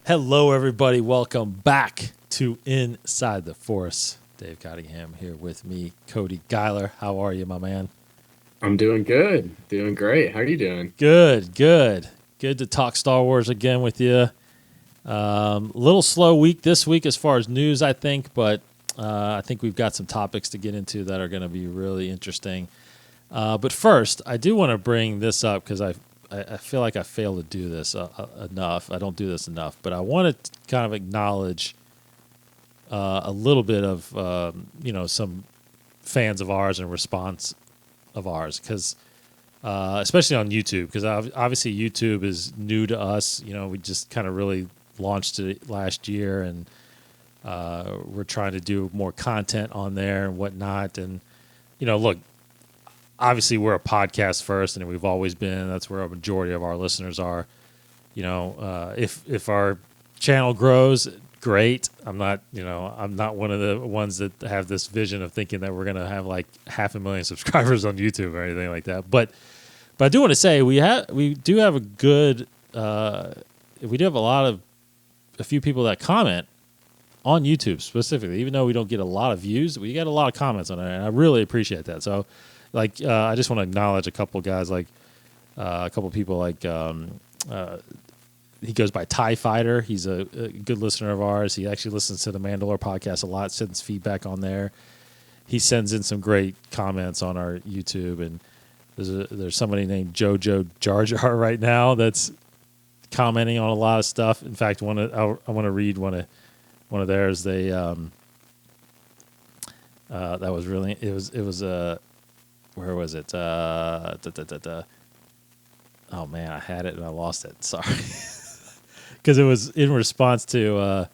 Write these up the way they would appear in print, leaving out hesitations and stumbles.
Hello, everybody. Welcome back to Inside the Force. Dave Cottingham here with me, Cody Geiler. How are you, my man? I'm doing good. Doing great. How are you doing? Good. Good to talk Star Wars again with you. Little slow week this week as far as news, I think, but I think we've got some topics to get into that are going to be really interesting. But first, I do want to bring this up because I feel like I fail to do this enough. I don't do this enough, but I want to kind of acknowledge a little bit of some fans of ours and response of ours, because especially on YouTube, because obviously YouTube is new to us. You know, we just kind of really launched it last year, and we're trying to do more content on there and whatnot. And look, obviously we're a podcast first, and we've always been. That's where a majority of our listeners are. If our channel grows, great. I'm not one of the ones that have this vision of thinking that we're going to have like 500,000 subscribers on YouTube or anything like that. But I do want to say we do have a good we do have a few people that comment on YouTube specifically. Even though we don't get a lot of views, we get a lot of comments on it, and I really appreciate that. So I just want to acknowledge a couple guys, like a couple people like he goes by TIE Fighter. He's a good listener of ours. He actually listens to the Mandalorian podcast a lot, sends feedback on there. He sends in some great comments on our YouTube, and there's somebody named JoJo Jar Jar right now that's commenting on a lot of stuff. In fact, I want to read one of theirs. They that was really it was where was it? Oh man, I had it and I lost it. Sorry. Because it was in response to our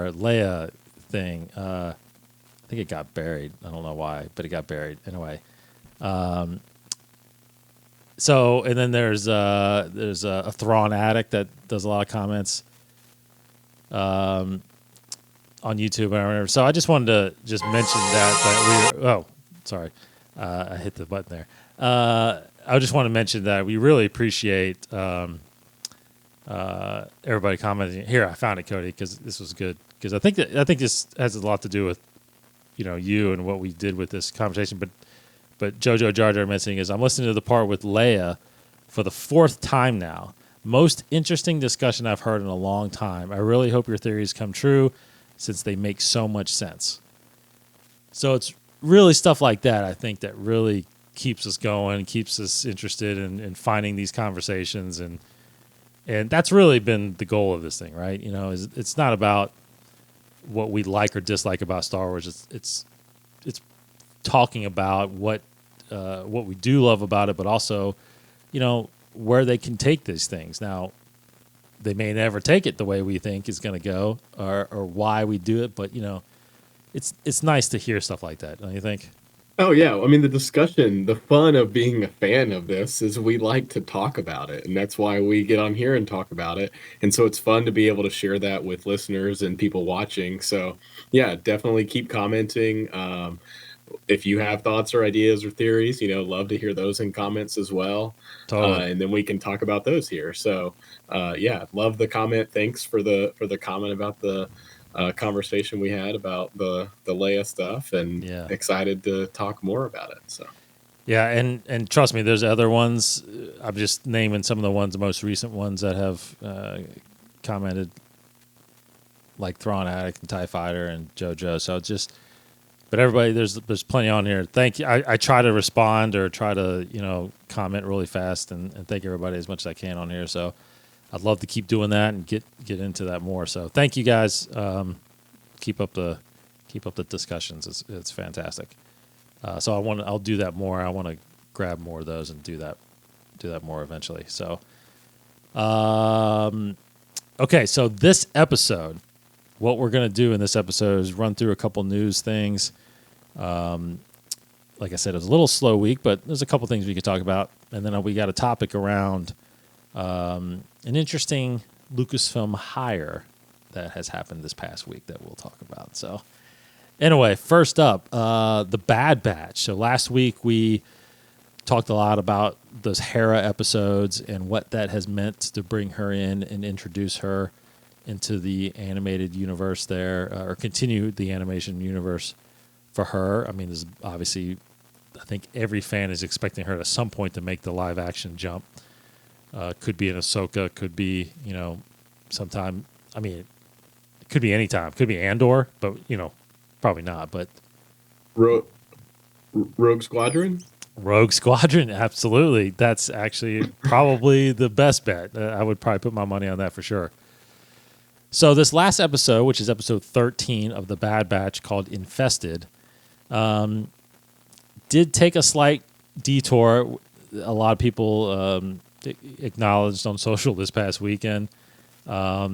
Leia thing. I think it got buried. I don't know why, but it got buried anyway. So, and then there's a Thrawn addict that does a lot of comments on YouTube. I remember. So I just wanted to just mention that we. Oh, sorry, I hit the button there. I just want to mention that we really appreciate everybody commenting. Here, I found it, Cody, because this was good. Because I think this has a lot to do with you and what we did with this conversation. But JoJo Jar Jar mentioning is, I'm listening to the part with Leia for the 4th time now. Most interesting discussion I've heard in a long time. I really hope your theories come true, since they make so much sense. So it's really stuff like that, I think, that really keeps us going, keeps us interested in finding these conversations, and that's really been the goal of this thing, right? It's not about what we like or dislike about Star Wars. It's talking about what we do love about it, but also, where they can take these things. Now, they may never take it the way we think is going to go, or why we do it, but it's nice to hear stuff like that, don't you think? Oh yeah. I mean, the discussion, the fun of being a fan of this is we like to talk about it, and that's why we get on here and talk about it. And so it's fun to be able to share that with listeners and people watching. So yeah, definitely keep commenting. If you have thoughts or ideas or theories, love to hear those in comments as well. Totally. And then we can talk about those here. So yeah, love the comment. Thanks for the comment about the conversation we had about the Leia stuff, and excited to talk more about it. So yeah, and trust me, there's other ones. I'm just naming some of the most recent ones that have commented, like Thrawn Addict and TIE Fighter and JoJo. So it's just, but everybody, there's plenty on here. Thank you. I try to respond or try to comment really fast and thank everybody as much as I can on here. So I'd love to keep doing that and get into that more. So thank you guys. Keep up the discussions. It's fantastic. So I'll do that more. I want to grab more of those and do that more eventually. So, okay. So this episode, what we're going to do in this episode is run through a couple news things. Like I said, it was a little slow week, but there's a couple things we could talk about. And then we got a topic around an interesting Lucasfilm hire that has happened this past week that we'll talk about. So anyway, first up, the Bad Batch. So last week we talked a lot about those Hera episodes and what that has meant to bring her in and introduce her into the animated universe there, or continue the animation universe for her. I mean, there's obviously, I think every fan is expecting her at some point to make the live action jump. Could be in Ahsoka, could be, sometime. I mean, it could be any time. Could be Andor, but, probably not. But Rogue Squadron? Rogue Squadron, absolutely. That's actually probably the best bet. I would probably put my money on that for sure. So this last episode, which is episode 13 of the Bad Batch, called Infested, did take a slight detour. A lot of people acknowledged on social this past weekend. I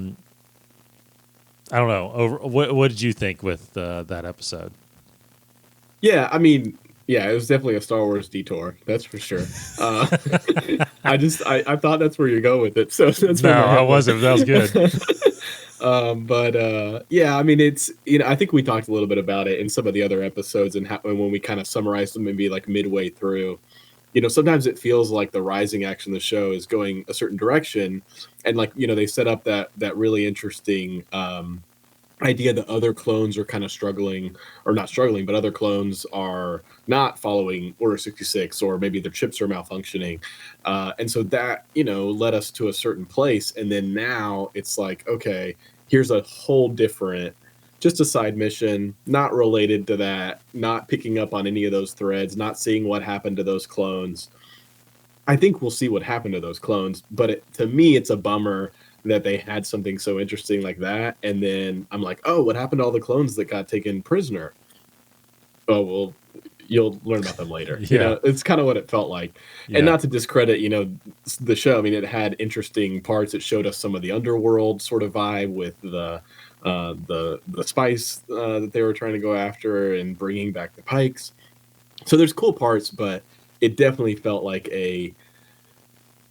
don't know. What did you think with that episode? Yeah, I mean, yeah, it was definitely a Star Wars detour. That's for sure. I thought that's where you go with it. So that's no, I wasn't. That was good. Yeah, I mean, it's, I think we talked a little bit about it in some of the other episodes and when we kind of summarized them maybe like midway through. Sometimes it feels like the rising action of the show is going a certain direction, and like, they set up that really interesting idea that other clones are kind of struggling, or not struggling, but other clones are not following Order 66, or maybe their chips are malfunctioning. And so that, led us to a certain place. And then now it's like, okay, here's a whole different, just a side mission, not related to that, not picking up on any of those threads, not seeing what happened to those clones. I think we'll see what happened to those clones, but to me, it's a bummer that they had something so interesting like that. And then I'm like, oh, what happened to all the clones that got taken prisoner? Oh, well, you'll learn about them later. Yeah. It's kind of what it felt like. Yeah. And not to discredit, the show. I mean, it had interesting parts. It showed us some of the underworld sort of vibe with the spice that they were trying to go after and bringing back the Pikes. So there's cool parts, but it definitely felt like a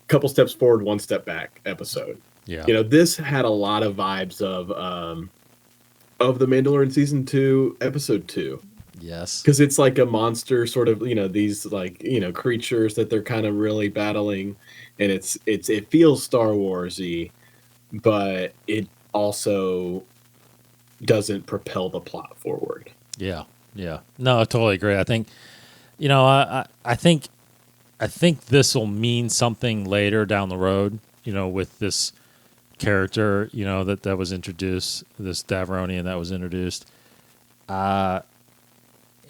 couple steps forward, one step back episode. Yeah. This had a lot of vibes of the Mandalorian season 2, episode 2. Yes. Because it's like a monster sort of, these like, creatures that they're kind of really battling, and it feels Star Warsy, but it also doesn't propel the plot forward. Yeah. Yeah. No, I totally agree. I think, I think this will mean something later down the road, with this character, that was introduced, this Davronian that was introduced. And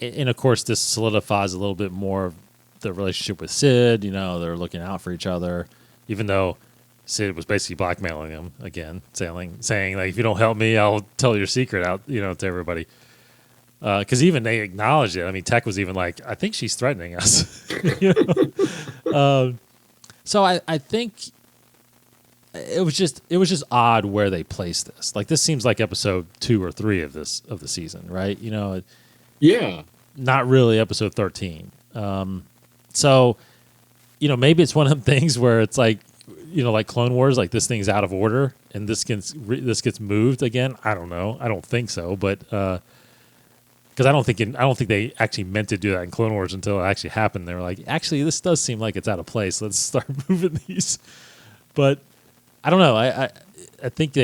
of course, this solidifies a little bit more of the relationship with Sid. They're looking out for each other, even though Sid was basically blackmailing him again, saying like, if you don't help me, I'll tell your secret out, to everybody. Because even they acknowledged it. I mean, Tech was even like, I think she's threatening us. So I think it was just odd where they placed this. Like, this seems like episode 2 or 3 of the season, right? Yeah. Not really episode 13. So, maybe it's one of them things where it's like, like Clone Wars, like this thing's out of order and this gets moved again. I don't know. I don't think so, but because I don't think they actually meant to do that in Clone Wars until it actually happened. They were like, actually, this does seem like it's out of place. Let's start moving these. But I don't know. I think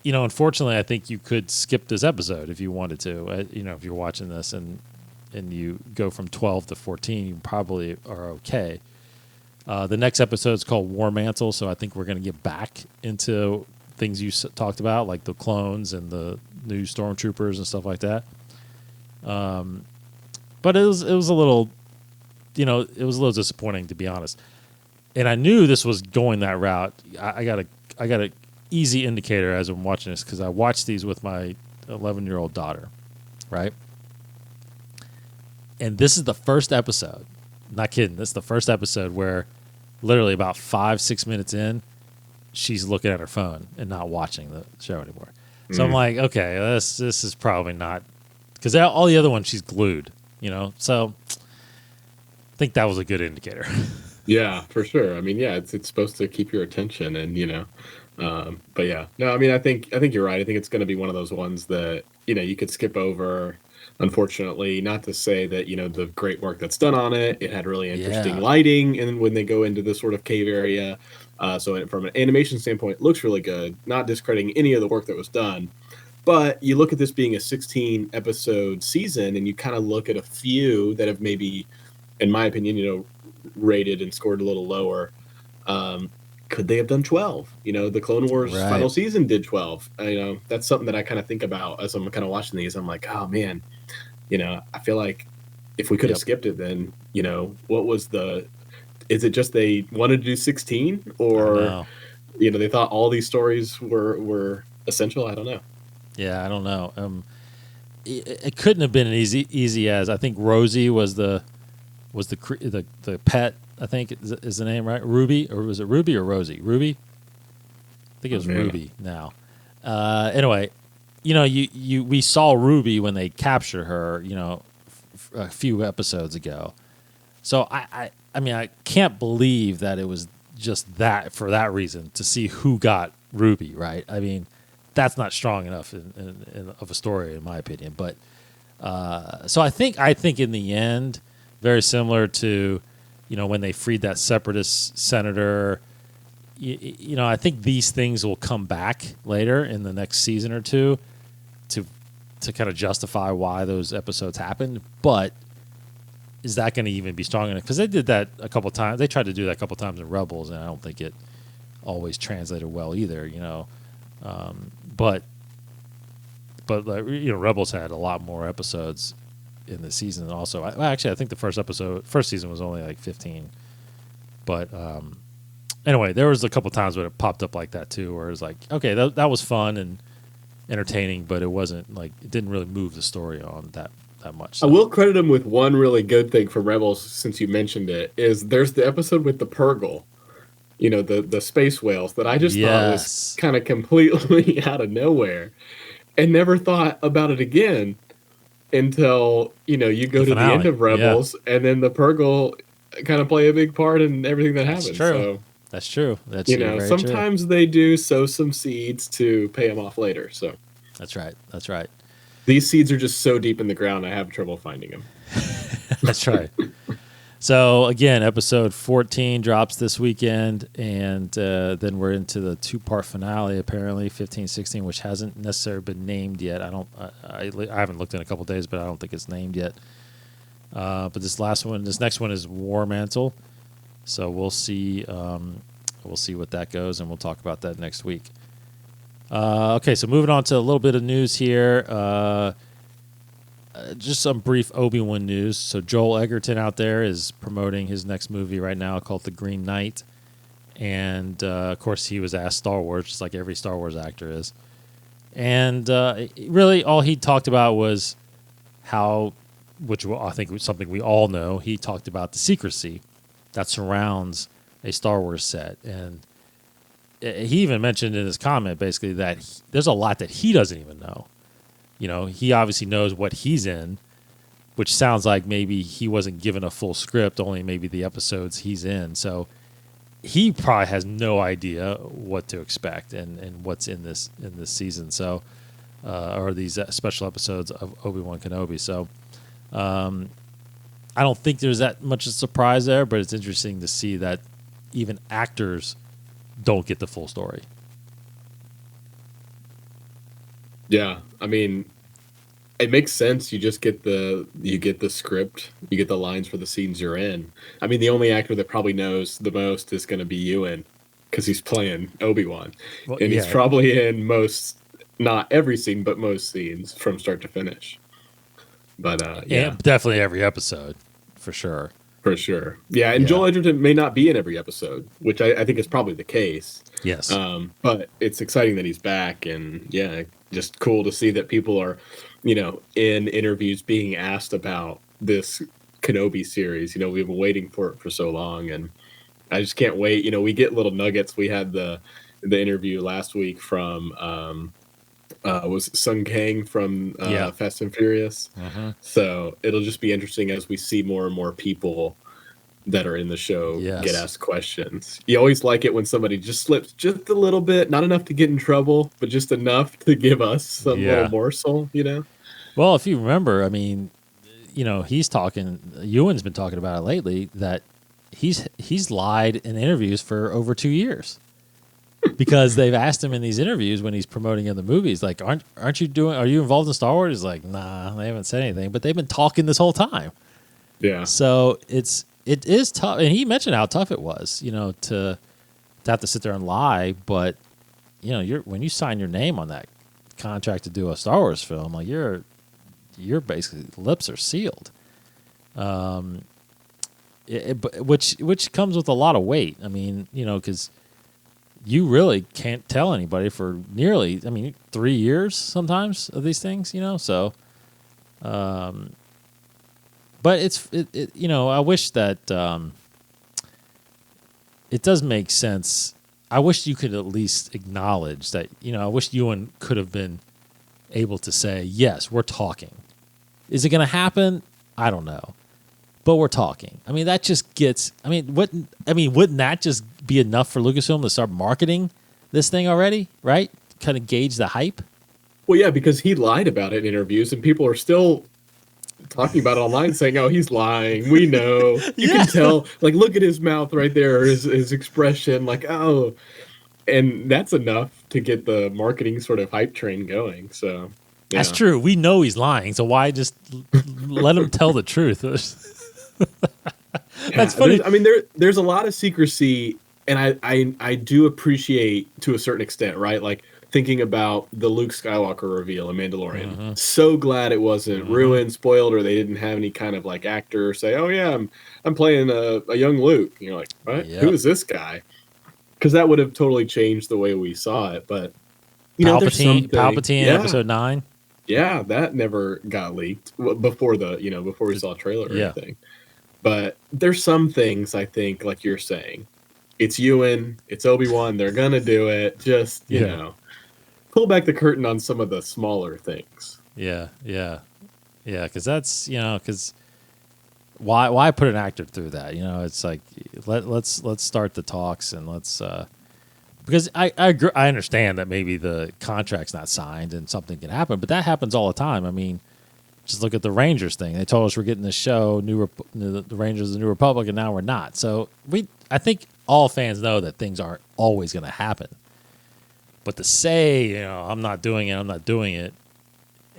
unfortunately, I think you could skip this episode if you wanted to. If you're watching this and you go from 12 to 14, you probably are okay. The next episode is called War Mantle, so I think we're going to get back into things you talked about, like the clones and the new stormtroopers and stuff like that. But it was a little, it was a little disappointing, to be honest. And I knew this was going that route. I got a easy indicator as I'm watching this, because I watched these with my 11-year-old daughter, right? And this is the first episode. Not kidding. This is the first episode where literally about 5-6 minutes in, she's looking at her phone and not watching the show anymore. So I'm like, okay, this is probably not, because all the other ones she's glued, So I think that was a good indicator. Yeah, for sure. I mean, yeah, it's supposed to keep your attention, and but yeah, no, I mean, I think you're right. I think it's going to be one of those ones that you could skip over. unfortunately. Not to say that, the great work that's done on it. It had really interesting Yeah. lighting, and when they go into this sort of cave area. So from an animation standpoint, it looks really good. Not discrediting any of the work that was done. But you look at this being a 16 episode season, and you kind of look at a few that have maybe, in my opinion, rated and scored a little lower. Could they have done 12? The Clone Wars Right. final season did 12. That's something that I kind of think about as I'm kind of watching these. I'm like, oh man, I feel like if we could have skipped it, then, what was is it just they wanted to do 16, or, they thought all these stories were essential? I don't know. Yeah, I don't know. It couldn't have been as easy as, I think Rosie was the pet. I think is the name, right? Ruby, or was it Ruby or Rosie? Ruby. I think it was Ruby. Now, anyway, we saw Ruby when they captured her. A few episodes ago. So I mean, I can't believe that it was just that, for that reason, to see who got Ruby, right? I mean, that's not strong enough of a story, in my opinion. But so I think in the end, very similar to, when they freed that separatist senator. I think these things will come back later in the next season or two to kind of justify why those episodes happened. But is that going to even be strong enough? Because they did that a couple times. They tried to do that a couple times in Rebels, and I don't think it always translated well either. But Rebels had a lot more episodes in the season. Also, I think the first season was only like 15. But anyway, there was a couple times when it popped up like that too, where it was like, okay, that was fun and entertaining, but it wasn't like, it didn't really move the story on that much. So. I will credit him with one really good thing from Rebels, since you mentioned it, is there's the episode with the Purgle, the space whales, that I just thought was kind of completely out of nowhere, and never thought about it again until, you go to the end of Rebels, and then the Purgle kind of play a big part in everything that happens. True. So, that's true. That's sometimes true. they do sow some seeds to pay them off later. So that's right. These seeds are just so deep in the ground, I have trouble finding them. That's right. So again, episode 14 drops this weekend, and then we're into the 2-part finale, apparently 15, 16, which hasn't necessarily been named yet. I haven't looked in a couple of days, but I don't think it's named yet. But this next one is War Mantle. So we'll see what that goes, and we'll talk about that next week. Okay, so moving on to a little bit of news here. Just some brief Obi-Wan news. So Joel Edgerton out there is promoting his next movie right now called The Green Knight. And, of course, he was asked Star Wars, just like every Star Wars actor is. And really all he talked about was how, which I think was something we all know, he talked about the secrecy that surrounds a Star Wars set. And he even mentioned in his comment, basically, that there's a lot that he doesn't even know. He obviously knows what he's in, which sounds like maybe he wasn't given a full script, only maybe the episodes he's in. So he probably has no idea what to expect and what's in this season. So, or these special episodes of Obi-Wan Kenobi. So, I don't think there's that much of a surprise there, but it's interesting to see that even actors don't get the full story. Yeah, I mean, it makes sense. You just get the script, you get the lines for the scenes you're in. I mean, the only actor that probably knows the most is going to be Ewan, because he's playing Obi-Wan, and he's probably in most, not every scene, but most scenes from start to finish. But yeah, definitely every episode, for sure. For sure. Yeah, and Joel Edgerton may not be in every episode, which I think is probably the case. Yes. But it's exciting that he's back, and just cool to see that people are, in interviews being asked about this Kenobi series. We've been waiting for it for so long, and I just can't wait. We get little nuggets. We had the interview last week from was Sung Kang from Fast and Furious. Uh-huh. So it'll just be interesting as we see more and more people that are in the show get asked questions. You always like it when somebody just slips just a little bit, not enough to get in trouble, but just enough to give us some little morsel, Well, if you remember, I mean, he's talking. Ewan's been talking about it lately that he's lied in interviews for over 2 years because they've asked him in these interviews when he's promoting in the movies, like, aren't you are you involved in Star Wars? He's like, nah, they haven't said anything, but they've been talking this whole time. Yeah. So it is tough, and he mentioned how tough it was, to have to sit there and lie. But when you sign your name on that contract to do a Star Wars film, like you're basically lips are sealed. Which comes with a lot of weight. I mean, because you really can't tell anybody for nearly, 3 years sometimes of these things, So, but I wish that it does make sense. I wish you could at least acknowledge that, I wish Ewan could have been able to say, yes, we're talking. Is it going to happen? I don't know. But we're talking. I mean, that just gets, wouldn't that just be enough for Lucasfilm to start marketing this thing already, right? Kind of gauge the hype? Well, yeah, because he lied about it in interviews, and people are still talking about it online saying, oh, he's lying. We know. You can tell. Like, look at his mouth right there, his expression. Like, oh. And that's enough to get the marketing sort of hype train going. So, yeah. That's true. We know he's lying. So why just let him tell the truth? That's funny. There's a lot of secrecy, and I do appreciate to a certain extent, right? Like thinking about the Luke Skywalker reveal in Mandalorian. Mm-hmm. So glad it wasn't ruined, spoiled, or they didn't have any kind of like actor say, "Oh yeah, I'm playing a young Luke." And you're like, "What? Yep. Who is this guy?" Because that would have totally changed the way we saw it. But Palpatine, Episode 9. Yeah, that never got leaked before before we saw a trailer or anything. But there's some things I think, like you're saying, it's Ewan, it's Obi-Wan, they're gonna do it. Just pull back the curtain on some of the smaller things. Yeah. Because that's because why put an actor through that? It's like let's start the talks and let's because I agree, I understand that maybe the contract's not signed and something can happen, but that happens all the time. I mean, just look at the Rangers thing. They told us we're getting this show, the Rangers of the New Republic, and now we're not. So I think all fans know that things aren't always going to happen. But to say, I'm not doing it,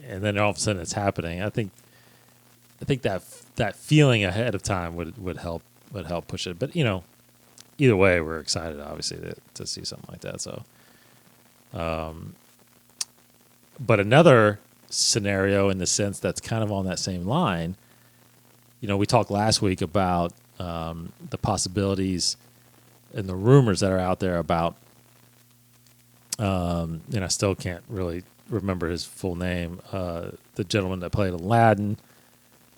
and then all of a sudden it's happening, I think that feeling ahead of time would help push it. But either way, we're excited obviously to see something like that. So, but another scenario in the sense that's kind of on that same line, we talked last week about the possibilities and the rumors that are out there about, and I still can't really remember his full name, the gentleman that played Aladdin,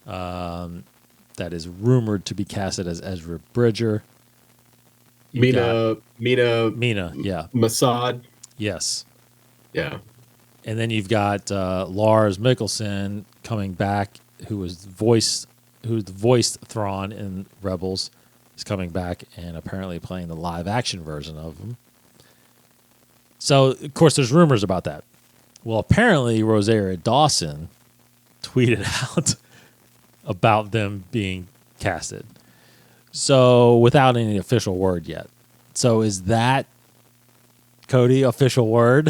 that is rumored to be casted as Ezra Bridger. Mina, yeah. Mossad. Yes. Yeah. And then you've got Lars Mikkelsen coming back, who's voiced Thrawn in Rebels. He's coming back and apparently playing the live action version of him. So, of course, there's rumors about that. Well, apparently Rosario Dawson tweeted out about them being casted. So, without any official word yet. So, is that, Cody, official word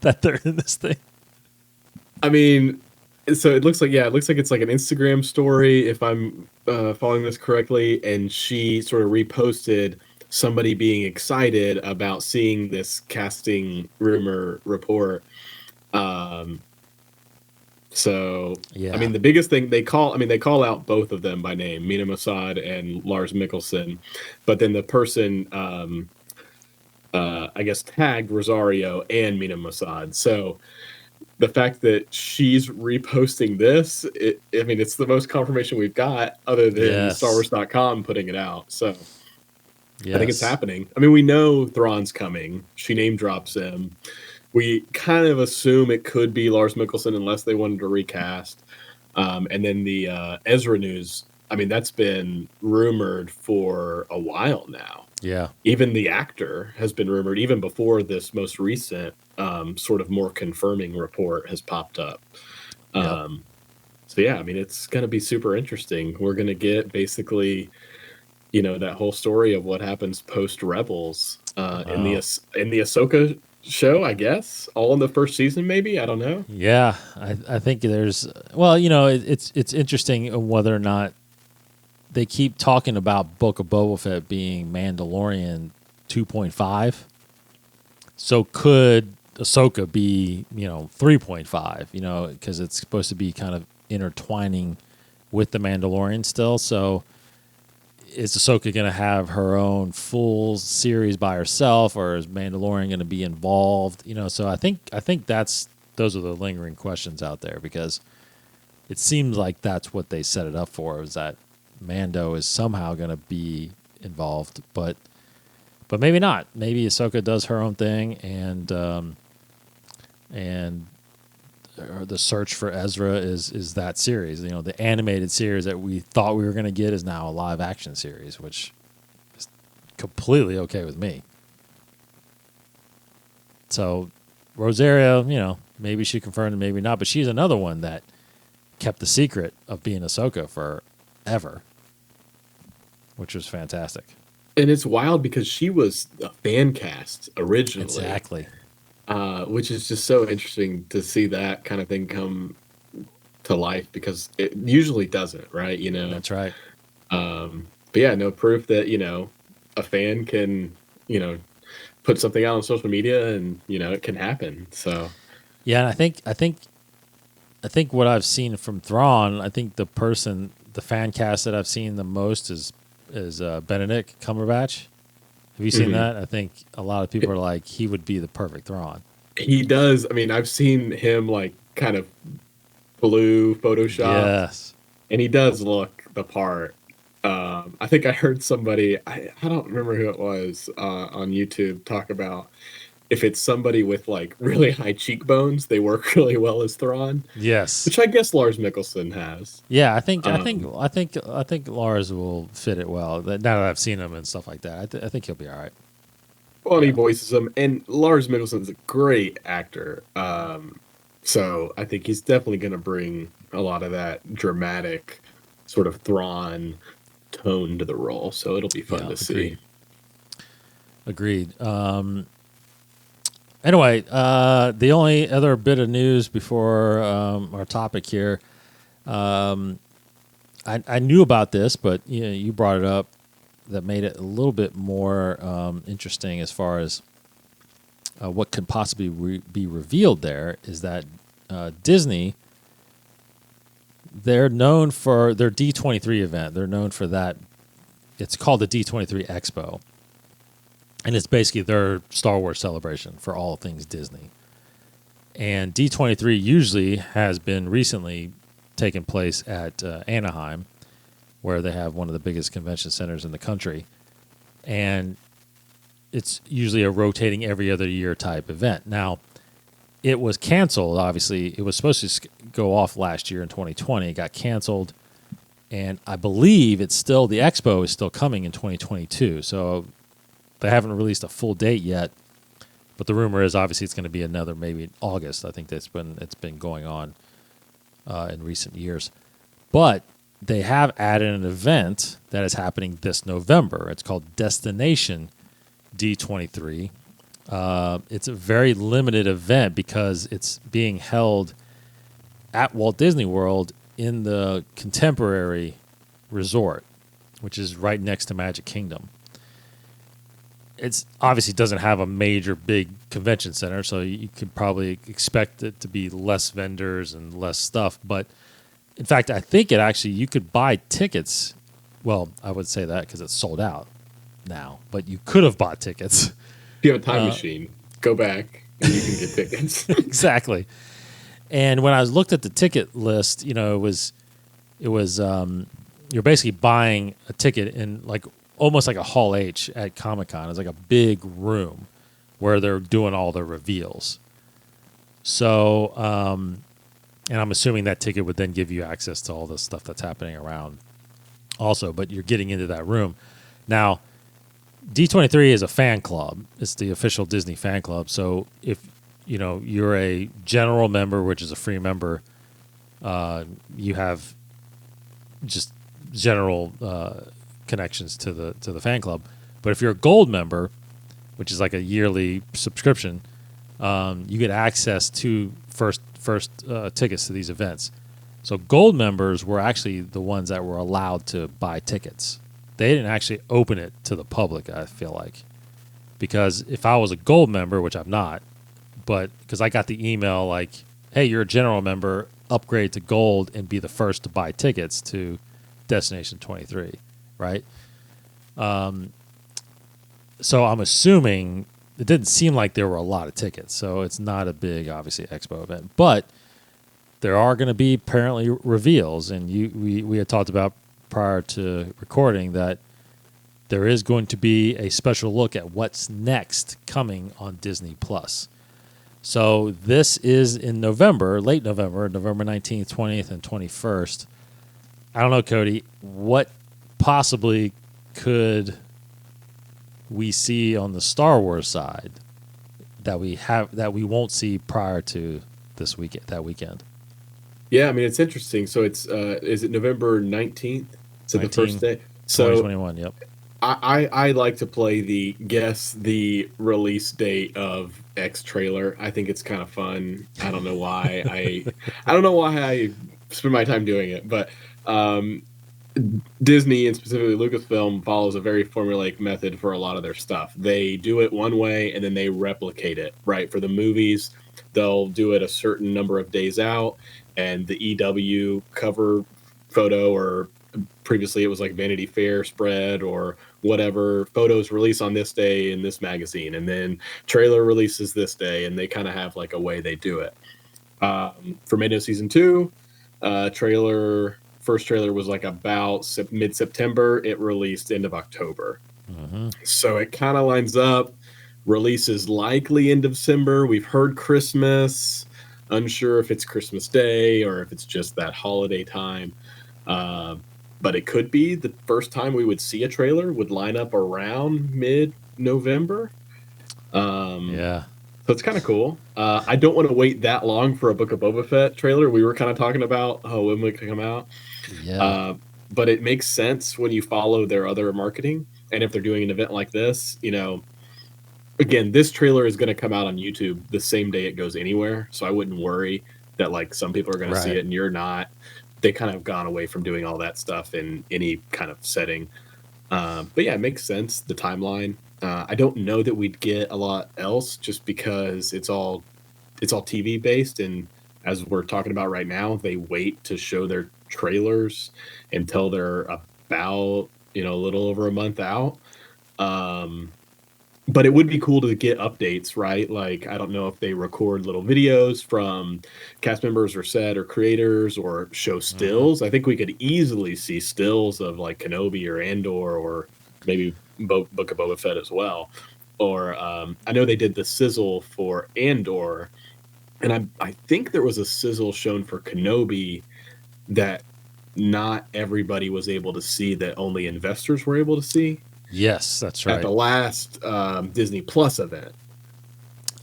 that they're in this thing? I mean, so it looks like it's like an Instagram story, if I'm following this correctly, and she sort of reposted somebody being excited about seeing this casting rumor report. So, yeah. I mean, the biggest thing they call out both of them by name, Mina Mossad and Lars Mikkelsen, but then the person, I guess, tagged Rosario and Mina Mossad. So the fact that she's reposting this, it's the most confirmation we've got other than StarWars.com putting it out. So I think it's happening. I mean, we know Thrawn's coming. She name drops him. We kind of assume it could be Lars Mikkelsen unless they wanted to recast. And then the Ezra news, I mean, that's been rumored for a while now. Yeah. Even the actor has been rumored, even before this most recent sort of more confirming report has popped up. Yep. So yeah, I mean, it's going to be super interesting. We're going to get basically, that whole story of what happens post Rebels in the Oh. Ahsoka show, I guess, all in the first season, maybe. I don't know. Yeah, I think there's it's interesting whether or not they keep talking about Book of Boba Fett being Mandalorian 2.5. So could Ahsoka be 3.5? Because it's supposed to be kind of intertwining with the Mandalorian still. So is Ahsoka going to have her own full series by herself, or is Mandalorian going to be involved? So I think those are the lingering questions out there, because it seems like that's what they set it up for, is that Mando is somehow going to be involved, but maybe not. Maybe Ahsoka does her own thing, and the search for Ezra is that series. The animated series that we thought we were going to get is now a live action series, which is completely okay with me. So Rosario, maybe she confirmed and maybe not, but she's another one that kept the secret of being Ahsoka forever, which was fantastic. And it's wild because she was a fan cast originally. Exactly. Which is just so interesting to see that kind of thing come to life, because it usually doesn't, right? That's right. But yeah, no proof that, a fan can, put something out on social media and, it can happen. So Yeah, and I think what I've seen from Thrawn, I think the fan cast that I've seen the most is Benedict Cumberbatch. Have you seen that? I think a lot of people are like, he would be the perfect Thrawn. He does. I mean, I've seen him like kind of blue Photoshop, Yes. and he does look the part. I think I heard somebody, I don't remember who it was, on YouTube talk about if it's somebody with like really high cheekbones, they work really well as Thrawn, Yes. which I guess Lars Mikkelsen has. Yeah, I think Lars will fit it well. Now that I've seen him and stuff like that, I think he'll be all right. Well, and he voices him, and Lars Mikkelsen's a great actor. So I think he's definitely going to bring a lot of that dramatic sort of Thrawn tone to the role. So it'll be fun to see. Agreed. Anyway, the only other bit of news before our topic here, I knew about this, but you brought it up. That made it a little bit more interesting as far as what could possibly be revealed there, is that Disney, they're known for their D23 event. They're known for that. It's called the D23 Expo. And it's basically their Star Wars celebration for all things Disney. And D23 usually has been recently taken place at Anaheim, where they have one of the biggest convention centers in the country. And it's usually a rotating every other year type event. Now, it was canceled, obviously. It was supposed to go off last year in 2020. It got canceled. And I believe the expo is still coming in 2022. So they haven't released a full date yet. But the rumor is obviously it's going to be another, maybe August. I think it's been going on in recent years. But they have added an event that is happening this November. It's called Destination D23. It's a very limited event because it's being held at Walt Disney World in the Contemporary Resort, which is right next to Magic Kingdom. It's obviously doesn't have a major big convention center, so you could probably expect it to be less vendors and less stuff. But in fact, I think you could buy tickets. Well, I would say that because it's sold out now, but you could have bought tickets. If you have a time machine, go back and you can get tickets. Exactly. And when I looked at the ticket list, it was you're basically buying a ticket in almost like a Hall H at Comic-Con. It's like a big room where they're doing all the reveals. So, and I'm assuming that ticket would then give you access to all the stuff that's happening around also, but you're getting into that room. Now, D23 is a fan club. It's the official Disney fan club. So if you're a general member, which is a free member, You have just general connections to the fan club. But if you're a gold member, which is like a yearly subscription, you get access to first tickets to these events. So gold members were actually the ones that were allowed to buy tickets. They didn't actually open it to the public, I feel like. Because if I was a gold member, which I'm not, but because I got the email like, hey, you're a general member, upgrade to gold and be the first to buy tickets to Destination 23, right? So I'm assuming it didn't seem like there were a lot of tickets. So it's not a big, obviously, expo event. But there are going to be apparently reveals. And we had talked about prior to recording that there is going to be a special look at what's next coming on Disney+. So this is in November, late November, November 19th, 20th, and 21st. I don't know, Cody, what possibly could we see on the Star Wars side that we won't see prior to that weekend? Yeah, I mean, it's interesting. So it's is it November 19th? So the first day. So 2021, yep. I like to play the guess the release date of X trailer. I think it's kind of fun. I don't know why I don't know why I spend my time doing it, but Disney and specifically Lucasfilm follows a very formulaic method for a lot of their stuff. They do it one way and then they replicate it, right? For the movies, they'll do it a certain number of days out, and the EW cover photo, or previously it was like Vanity Fair spread or whatever, photos release on this day in this magazine, and then trailer releases this day, and they kind of have like a way they do it. For Mando Season 2, first trailer was like about mid-September. It released end of October. Mm-hmm. So it kind of lines up. Release is likely end of December. We've heard Christmas. Unsure if it's Christmas Day or if it's just that holiday time. But it could be the first time we would see a trailer would line up around mid-November. Yeah. So it's kind of cool. I don't want to wait that long for a Book of Boba Fett trailer. We were kind of talking about when it could come out. Yeah. But it makes sense when you follow their other marketing. And if they're doing an event like this, again, this trailer is going to come out on YouTube the same day it goes anywhere. So I wouldn't worry that like some people are going to see it and you're not. They kind of gone away from doing all that stuff in any kind of setting. But yeah, it makes sense, the timeline. I don't know that we'd get a lot else just because it's all TV based, and as we're talking about right now, they wait to show their trailers until they're about a little over a month out. But it would be cool to get updates, right? Like, I don't know if they record little videos from cast members or set or creators or show stills. I think we could easily see stills of like Kenobi or Andor or maybe Book of Boba Fett as well. Or I know they did the sizzle for Andor, and I think there was a sizzle shown for Kenobi that not everybody was able to see, that only investors were able to see. Yes, that's right. At the last Disney Plus event.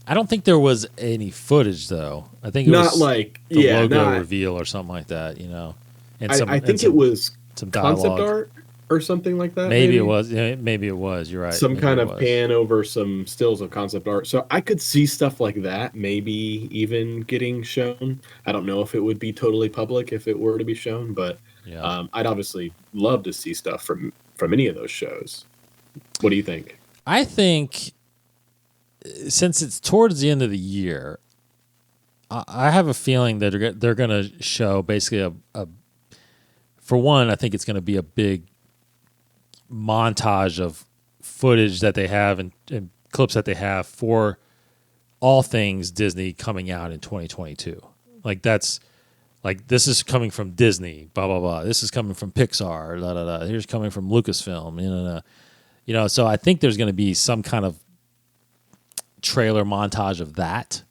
I don't think there was any footage though. I think it was like the logo reveal or something like that, And I think it was some concept art or something like that. Maybe it was. Yeah, maybe it was. You're right. Some kind of pan over some stills of concept art. So I could see stuff like that maybe even getting shown. I don't know if it would be totally public if it were to be shown, but I'd obviously love to see stuff from any of those shows. What do you think? I think since it's towards the end of the year, I have a feeling that they're going to show basically for one, I think it's going to be a big montage of footage that they have and clips that they have for all things Disney coming out in 2022. Like that's like, this is coming from Disney, blah, blah, blah. This is coming from Pixar, da, da, da. Here's coming from Lucasfilm, so I think there's going to be some kind of trailer montage of that,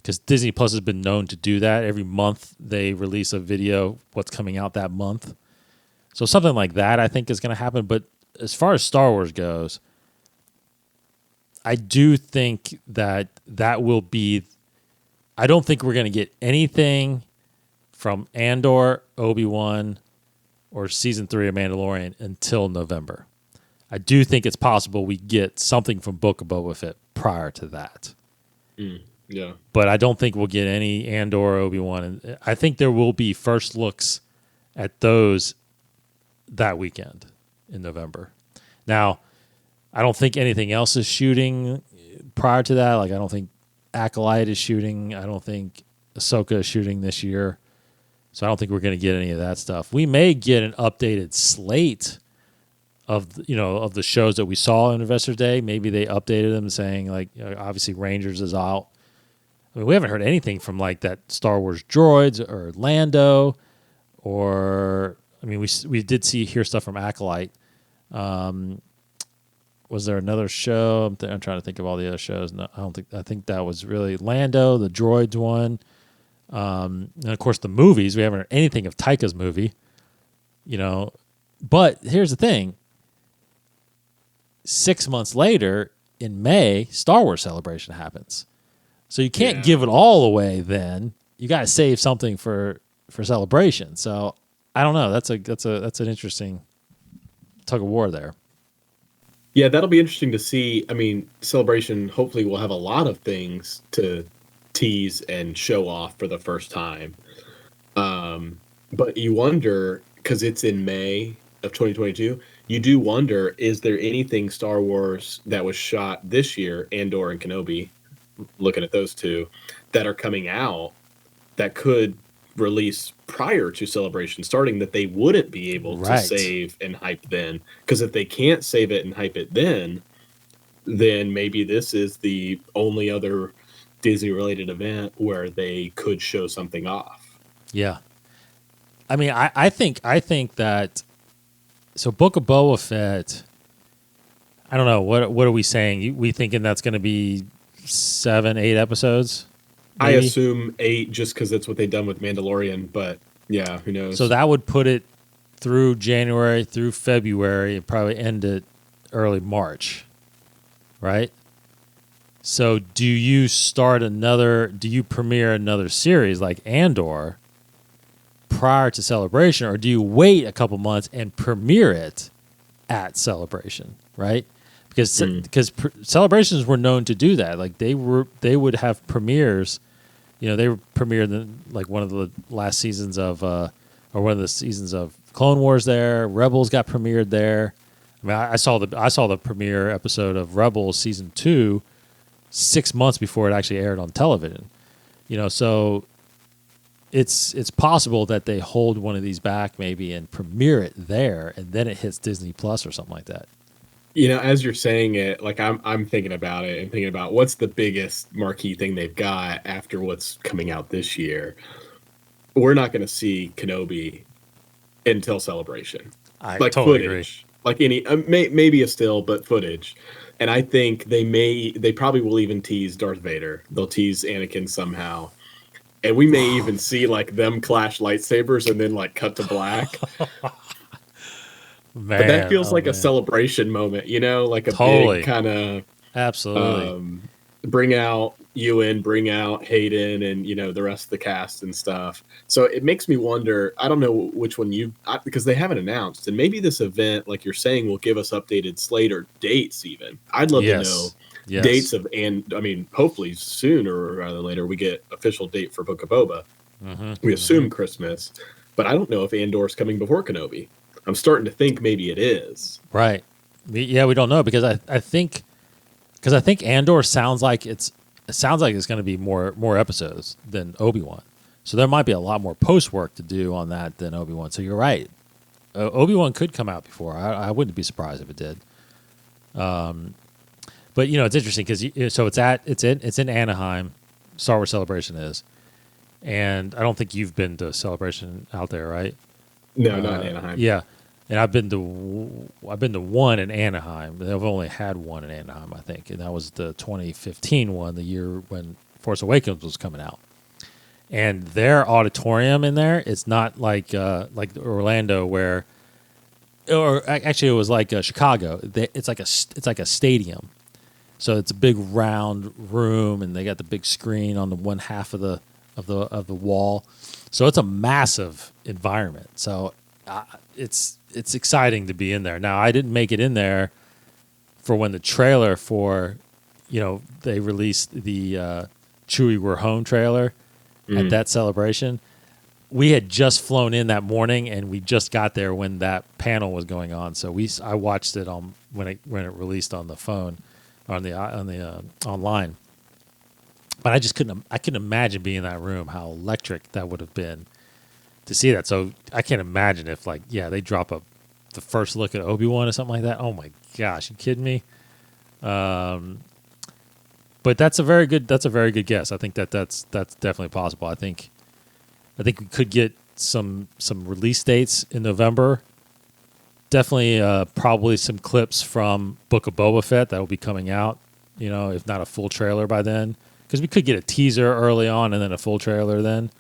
because Disney Plus has been known to do that. Every month they release a video, what's coming out that month. So something like that I think is going to happen. But as far as Star Wars goes, I do think that will be, I don't think we're going to get anything from Andor, Obi-Wan, or season 3 of Mandalorian until November. I do think it's possible we get something from Book of Boba Fett prior to that. Yeah. But I don't think we'll get any Andor or Obi-Wan. And I think there will be first looks at those that weekend in November. Now, I don't think anything else is shooting prior to that. Like, I don't think Acolyte is shooting. I don't think Ahsoka is shooting this year. So I don't think we're going to get any of that stuff. We may get an updated slate of the shows that we saw on Investor Day. Maybe they updated them saying, like, obviously Rangers is out. I mean, we haven't heard anything from like that Star Wars Droids or Lando, or I mean, we did hear stuff from Acolyte. Was there another show? I'm trying to think of all the other shows. No, I don't think. I think that was really Lando, the Droids one, and of course the movies. We haven't heard anything of Taika's movie. But here's the thing. 6 months later, in May, Star Wars Celebration happens. So you can't give it all away then. You got to save something for Celebration. So I don't know. That's an interesting tug of war there. Yeah, that'll be interesting to see. I mean, Celebration hopefully will have a lot of things to tease and show off for the first time. But you wonder, because it's in May of 2022, you do wonder, is there anything Star Wars that was shot this year, Andor and Kenobi, looking at those two, that are coming out that could release prior to Celebration starting that they wouldn't be able to save and hype then? Because if they can't save it and hype it then maybe this is the only other Disney related event where they could show something off. Yeah. I mean, I think that, so Book of Boba Fett, I don't know, what are we saying? We thinking that's going to be 7, 8 episodes? Maybe? I assume 8 just because that's what they've done with Mandalorian, but yeah, who knows? So that would put it through January, through February, and probably end it early March, right? So do you premiere another series like Andor prior to Celebration, or do you wait a couple months and premiere it at Celebration, right? Because Celebrations were known to do that. Like they would have premieres. They were premiered in like one of the last seasons of or one of the seasons of Clone Wars there. Rebels got premiered there. I mean, I saw the premiere episode of Rebels season 2 6 months before it actually aired on television. So it's possible that they hold one of these back maybe and premiere it there, and then it hits Disney Plus or something like that. As you're saying it, like I'm thinking about it and thinking about what's the biggest marquee thing they've got after what's coming out this year. We're not going to see Kenobi until Celebration. I like totally footage, agree. like any maybe a still, but footage. And I think they probably will even tease Darth Vader. They'll tease Anakin somehow. And we may even see like them clash lightsabers and then like cut to black. Man, but that feels like a Celebration moment, like a big kind of absolutely bring out Ewan, bring out Hayden, and the rest of the cast and stuff. So it makes me wonder. I don't know which one because they haven't announced, and maybe this event, like you're saying, will give us updated slate or dates. Even I'd love to know dates of, and I mean, hopefully sooner rather than later we get official date for Book of Boba. We assume Christmas, but I don't know if Andor's coming before Kenobi. I'm starting to think maybe it is. Right. Yeah, we don't know because I think Andor sounds like it's going to be more episodes than Obi-Wan. So there might be a lot more post work to do on that than Obi-Wan. So you're right. Obi-Wan could come out before. I wouldn't be surprised if it did. But it's interesting because so it's in Anaheim. Star Wars Celebration is, and I don't think you've been to Celebration out there, right? No, not in Anaheim. Yeah, and I've been to one in Anaheim. They've only had one in Anaheim, I think, and that was the 2015 one, the year when Force Awakens was coming out. And their auditorium in there, it's not like Orlando where, or actually it was like Chicago. It's like a stadium, so it's a big round room, and they got the big screen on the one half of the of the wall. So it's a massive environment. So it's exciting to be in there. Now I didn't make it in there for when the trailer for, they released the Chewie We're Home trailer at that celebration. We had just flown in that morning, and we just got there when that panel was going on. So I watched it on when it released on the phone, on the online. But I couldn't imagine being in that room, how electric that would have been to see that. So I can't imagine if they drop the first look at Obi-Wan or something like that. Oh my gosh, you kidding me? But that's a very good guess. I think that's definitely possible. I think we could get some release dates in November. Definitely, probably some clips from Book of Boba Fett that will be coming out. If not a full trailer by then, because we could get a teaser early on and then a full trailer then.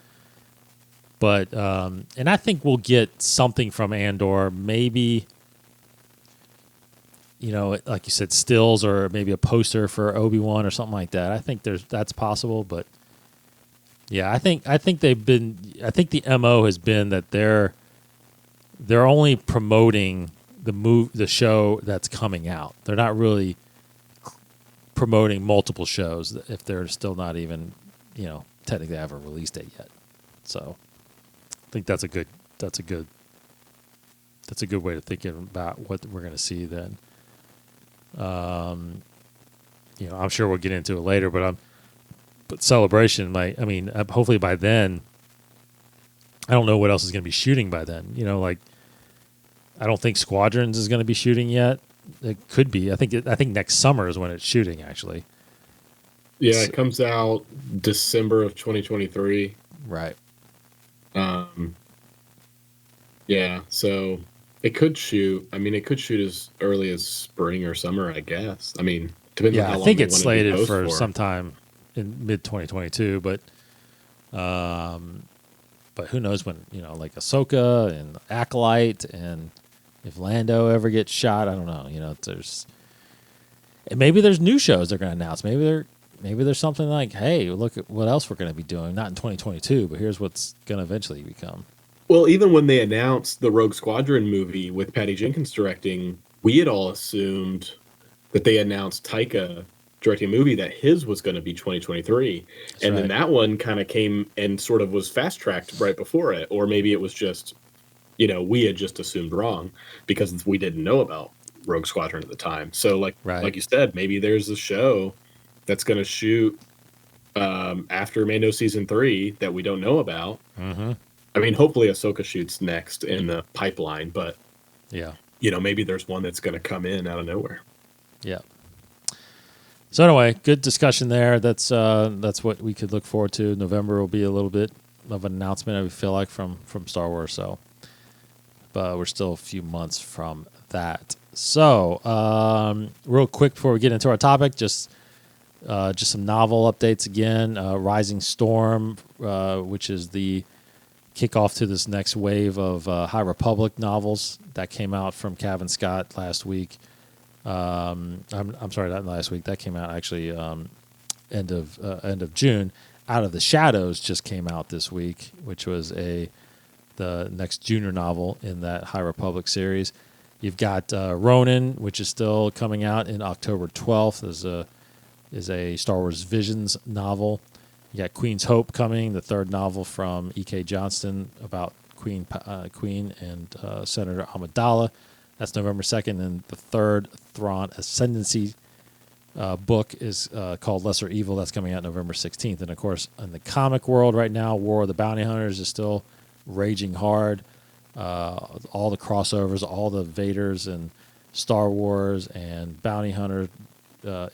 But and I think we'll get something from Andor, maybe. Like you said, stills or maybe a poster for Obi-Wan or something like that. I think that's possible, but yeah, I think the MO has been that they're only promoting the show that's coming out. They're not really promoting multiple shows if they're still not even, technically have a release date yet. So I think that's a good way to think about what we're going to see then. I'm sure we'll get into it later, but Celebration, hopefully by then, I don't know what else is going to be shooting by then. I don't think Squadrons is going to be shooting yet. It could be. I think next summer is when it's shooting, actually. Yeah, it comes out December of 2023. Right. Yeah, so it could shoot. It could shoot as early as spring or summer, I guess. Depends on how long I think they it's want it to slated post for sometime in mid 2022, but who knows when, like Ahsoka and Acolyte, and if Lando ever gets shot, I don't know. Maybe there's new shows they're going to announce. Maybe there's something like, hey, look at what else we're going to be doing. Not in 2022, but here's what's going to eventually become. Well, even when they announced the Rogue Squadron movie with Patty Jenkins directing, we had all assumed that they announced Taika directing a movie that his was going to be 2023. Then that one kind of came and sort of was fast-tracked right before it. Or maybe it was just, we had just assumed wrong because we didn't know about Rogue Squadron at the time. So like you said, maybe there's a show that's going to shoot after Mando Season 3 that we don't know about. Mm-hmm. Hopefully Ahsoka shoots next in the pipeline, but yeah, maybe there's one that's going to come in out of nowhere. Yeah. So anyway, good discussion there. That's what we could look forward to. November will be a little bit of an announcement, I feel like, from Star Wars. So, but we're still a few months from that. So, real quick before we get into our topic, just some novel updates again. Rising Storm, which is the kickoff to this next wave of High Republic novels that came out from Cavan Scott last week. I'm sorry, not last week. That came out actually end of June. Out of the Shadows just came out this week, which was the next junior novel in that High Republic series. You've got Ronin, which is still coming out in October 12th. Is a Star Wars Visions novel. You got Queen's Hope coming, the third novel from E.K. Johnston about Queen and Senator Amidala. That's November 2nd. And the third Thrawn Ascendancy book is called Lesser Evil. That's coming out November 16th. And, of course, in the comic world right now, War of the Bounty Hunters is still raging hard. All the crossovers, all the Vaders and Star Wars and Bounty Hunter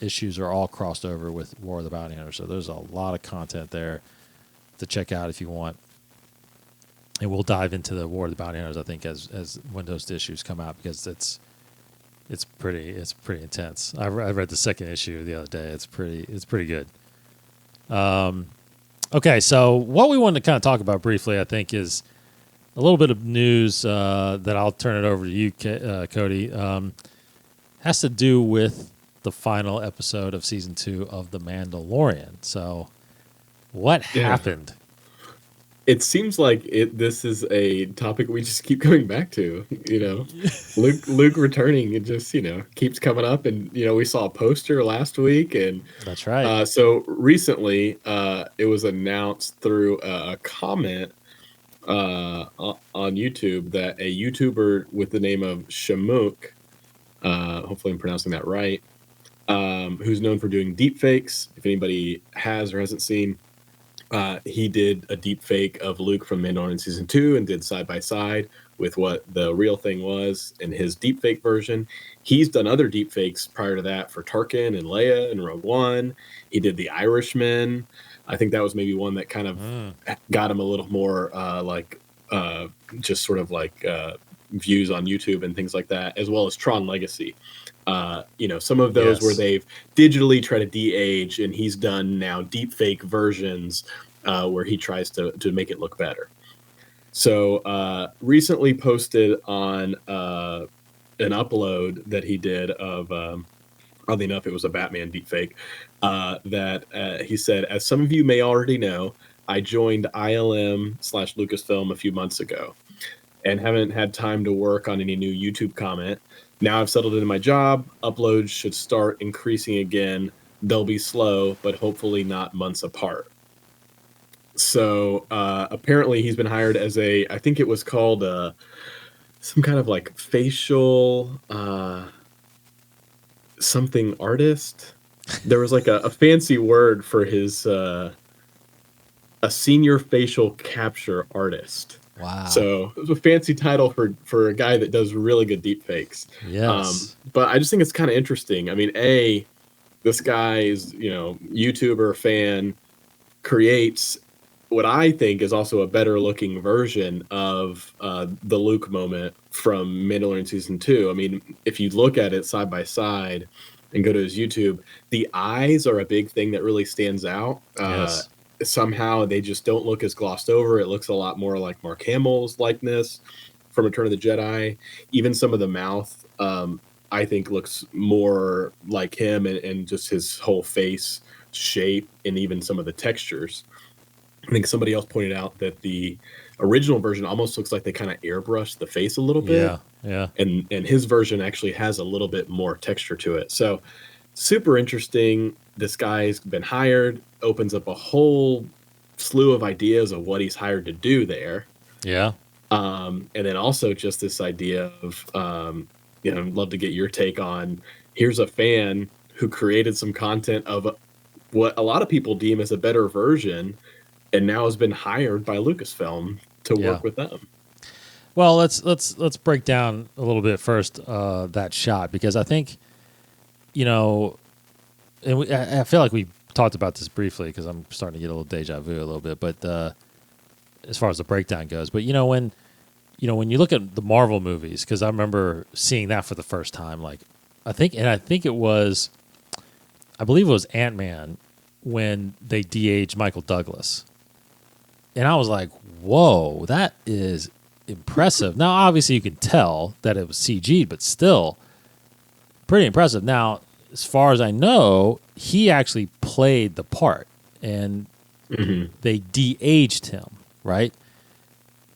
issues are all crossed over with War of the Bounty Hunter. So there's a lot of content there to check out if you want. And we'll dive into the War of the Bounty Hunters, I think, as when those issues come out, because it's pretty intense. I read the second issue the other day. It's pretty good. Okay, so what we wanted to kind of talk about briefly, I think, is a little bit of news that I'll turn it over to you, Cody. Has to do with the final episode of season 2 of The Mandalorian. So, what happened It seems like this is a topic we just keep coming back to, you know. Luke returning, it just, keeps coming up, and we saw a poster last week, and That's right. so recently it was announced through a comment on YouTube that a YouTuber with the name of Shamook, hopefully I'm pronouncing that right, who's known for doing deepfakes. If anybody has or hasn't seen, he did a deep fake of Luke from Mandalorian season 2 and did side by side with what the real thing was in his deep fake version. He's done other deep fakes prior to that for Tarkin and Leia and Rogue One. He did the Irishman. I think that was maybe one that kind of got him a little more just sort of like views on YouTube and things like that, as well as Tron Legacy. Some of those where they've digitally tried to de-age, and he's done now deep fake versions where he tries to make it look better. So recently posted on an upload that he did of oddly enough, it was a Batman deepfake, that he said, as some of you may already know, I joined ILM/Lucasfilm a few months ago and haven't had time to work on any new YouTube comment. Now I've settled into my job. Uploads should start increasing again. They'll be slow, but hopefully not months apart. So apparently he's been hired as I think it was called some kind of like facial something artist. There was like a fancy word for his a senior facial capture artist. Wow. So it was a fancy title for a guy that does really good deep fakes. Yes. But I just think it's kind of interesting. I mean, this guy is, YouTuber fan, creates what I think is also a better looking version of the Luke moment from Mandalorian season 2. I mean, if you look at it side by side and go to his YouTube, the eyes are a big thing that really stands out. Yes. Somehow they just don't look as glossed over. It looks a lot more like Mark Hamill's likeness from Return of the Jedi. Even some of the mouth, I think, looks more like him, and just his whole face shape, and even some of the textures. I think somebody else pointed out that the original version almost looks like they kind of airbrushed the face a little bit. Yeah. And his version actually has a little bit more texture to it. So super interesting. This guy's been hired, opens up a whole slew of ideas of what he's hired to do there. Yeah. And then also just this idea of, I'd love to get your take on, here's a fan who created some content of what a lot of people deem as a better version, and now has been hired by Lucasfilm to work with them. Well, let's break down a little bit first that shot, because I think, and I feel like we talked about this briefly because I'm starting to get a little deja vu a little bit, but as far as the breakdown goes, but when you look at the Marvel movies, because I remember seeing that for the first time, I believe it was Ant-Man when they de-aged Michael Douglas. And I was like, whoa, that is impressive. Now, obviously, you can tell that it was CG, but still pretty impressive. Now, as far as I know, he actually played the part, and they de-aged him, right?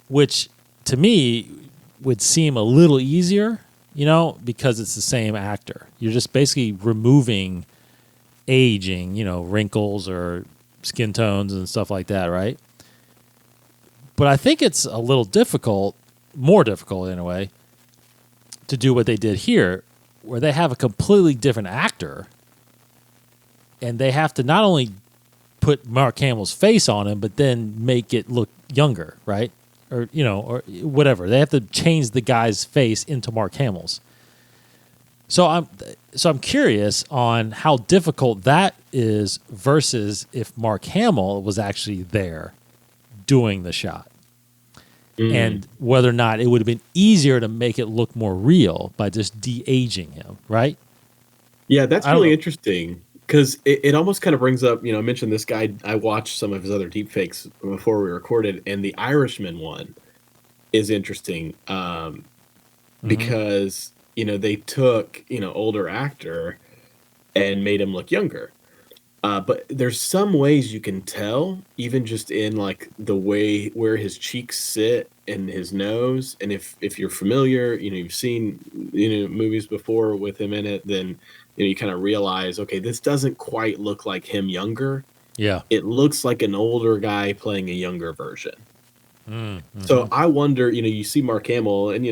Which, to me, would seem a little easier, because it's the same actor. You're just basically removing aging, wrinkles or skin tones and stuff like that, right? But I think it's a little more difficult in a way, to do what they did here, where they have a completely different actor, and they have to not only put Mark Hamill's face on him, but then make it look younger, right? Or or whatever. They have to change the guy's face into Mark Hamill's. So I'm curious on how difficult that is versus if Mark Hamill was actually there doing the shot, and whether or not it would have been easier to make it look more real by just de-aging him, right? Yeah, that's really interesting, because it almost kind of brings up, I mentioned this guy, I watched some of his other deepfakes before we recorded, and the Irishman one is interesting because, they took, older actor and made him look younger. But there's some ways you can tell, even just in like the way where his cheeks sit and his nose. And if you're familiar, you've seen movies before with him in it, then you kind of realize, okay, this doesn't quite look like him younger. Yeah. It looks like an older guy playing a younger version. So Mm-hmm. I wonder, you see Mark Hamill, and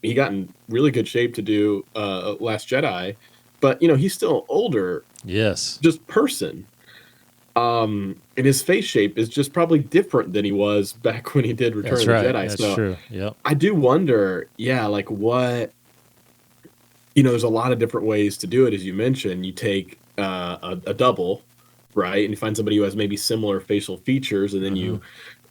he got in really good shape to do Last Jedi, but he's still older, Yes. just person. And his face shape is just probably different than he was back when he did Return That's of the right. Jedi. That's So true. Yep. I do wonder, yeah, like what, there's a lot of different ways to do it. As you mentioned, you take a double, right? And you find somebody who has maybe similar facial features, and then Mm-hmm.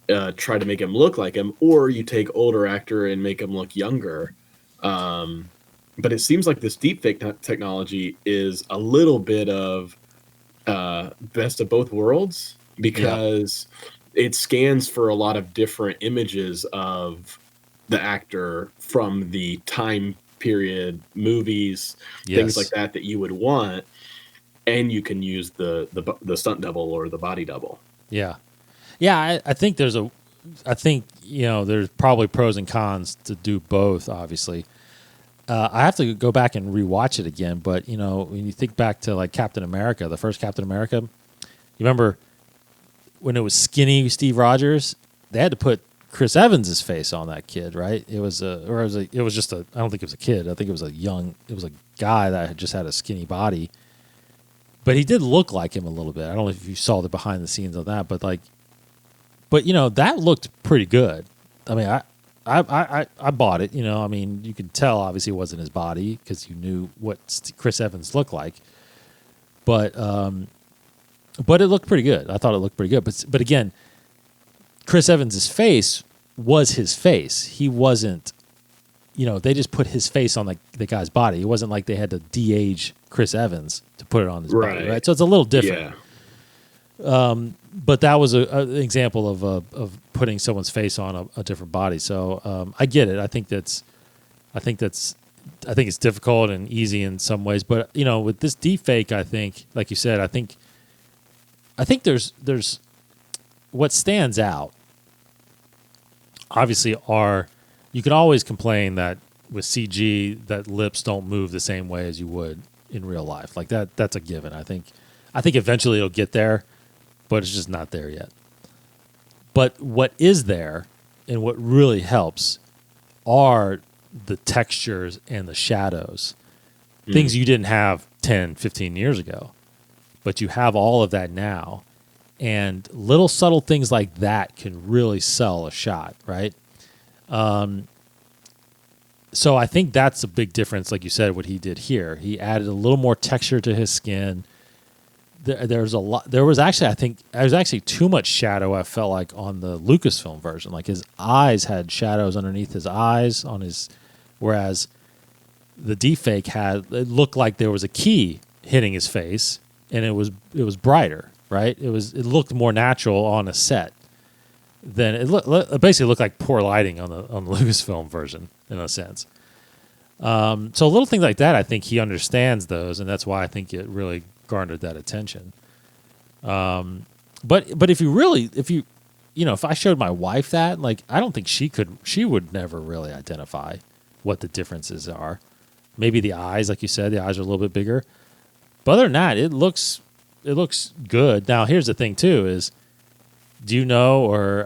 you try to make him look like him, or you take older actor and make him look younger. But it seems like this deepfake technology is a little bit of best of both worlds, Yeah. because it scans for a lot of different images of the actor from the time period, movies, things like Yes. that you would want, and you can use the stunt double or the body double. Yeah. Yeah. I think there's probably pros and cons to do both, obviously. I have to go back and rewatch it again, but when you think back to like Captain America, the first Captain America, you remember when it was skinny Steve Rogers, they had to put Chris Evans' face on that kid, right? It was I don't think it was a kid. I think it was a guy that had just had a skinny body, but he did look like him a little bit. I don't know if you saw the behind the scenes on that, but that looked pretty good. I mean, I bought it. I mean, you could tell obviously it wasn't his body because you knew what Chris Evans looked like, but it looked pretty good. I thought it looked pretty good. But again, Chris Evans' face was his face. He wasn't. They just put his face on the guy's body. It wasn't like they had to de-age Chris Evans to put it on his body, right? So it's a little different. Yeah. But that was an example of putting someone's face on a different body. So I get it. I think it's difficult and easy in some ways. But with this deepfake, I think, like you said, I think there's what stands out. Obviously, you can always complain that with CG that lips don't move the same way as you would in real life. Like that's a given. I think eventually it'll get there, but it's just not there yet. But what is there and what really helps are the textures and the shadows. Things you didn't have 10, 15 years ago, but you have all of that now. And little subtle things like that can really sell a shot, right? So I think that's a big difference, like you said, what he did here. He added a little more texture to his skin. There was actually too much shadow, I felt like, on the Lucasfilm version. Like his eyes had shadows underneath his eyes whereas the deepfake it looked like there was a key hitting his face, and it was brighter, right? It looked more natural on a set than it basically looked like poor lighting on the Lucasfilm version in a sense. So little things like that, I think he understands those, and that's why I think it really garnered that attention. But if I showed my wife that, like, I don't think she would never really identify what the differences are. Maybe the eyes, like you said, the eyes are a little bit bigger. But other than that, it looks good. Now, here's the thing too: is do you know, or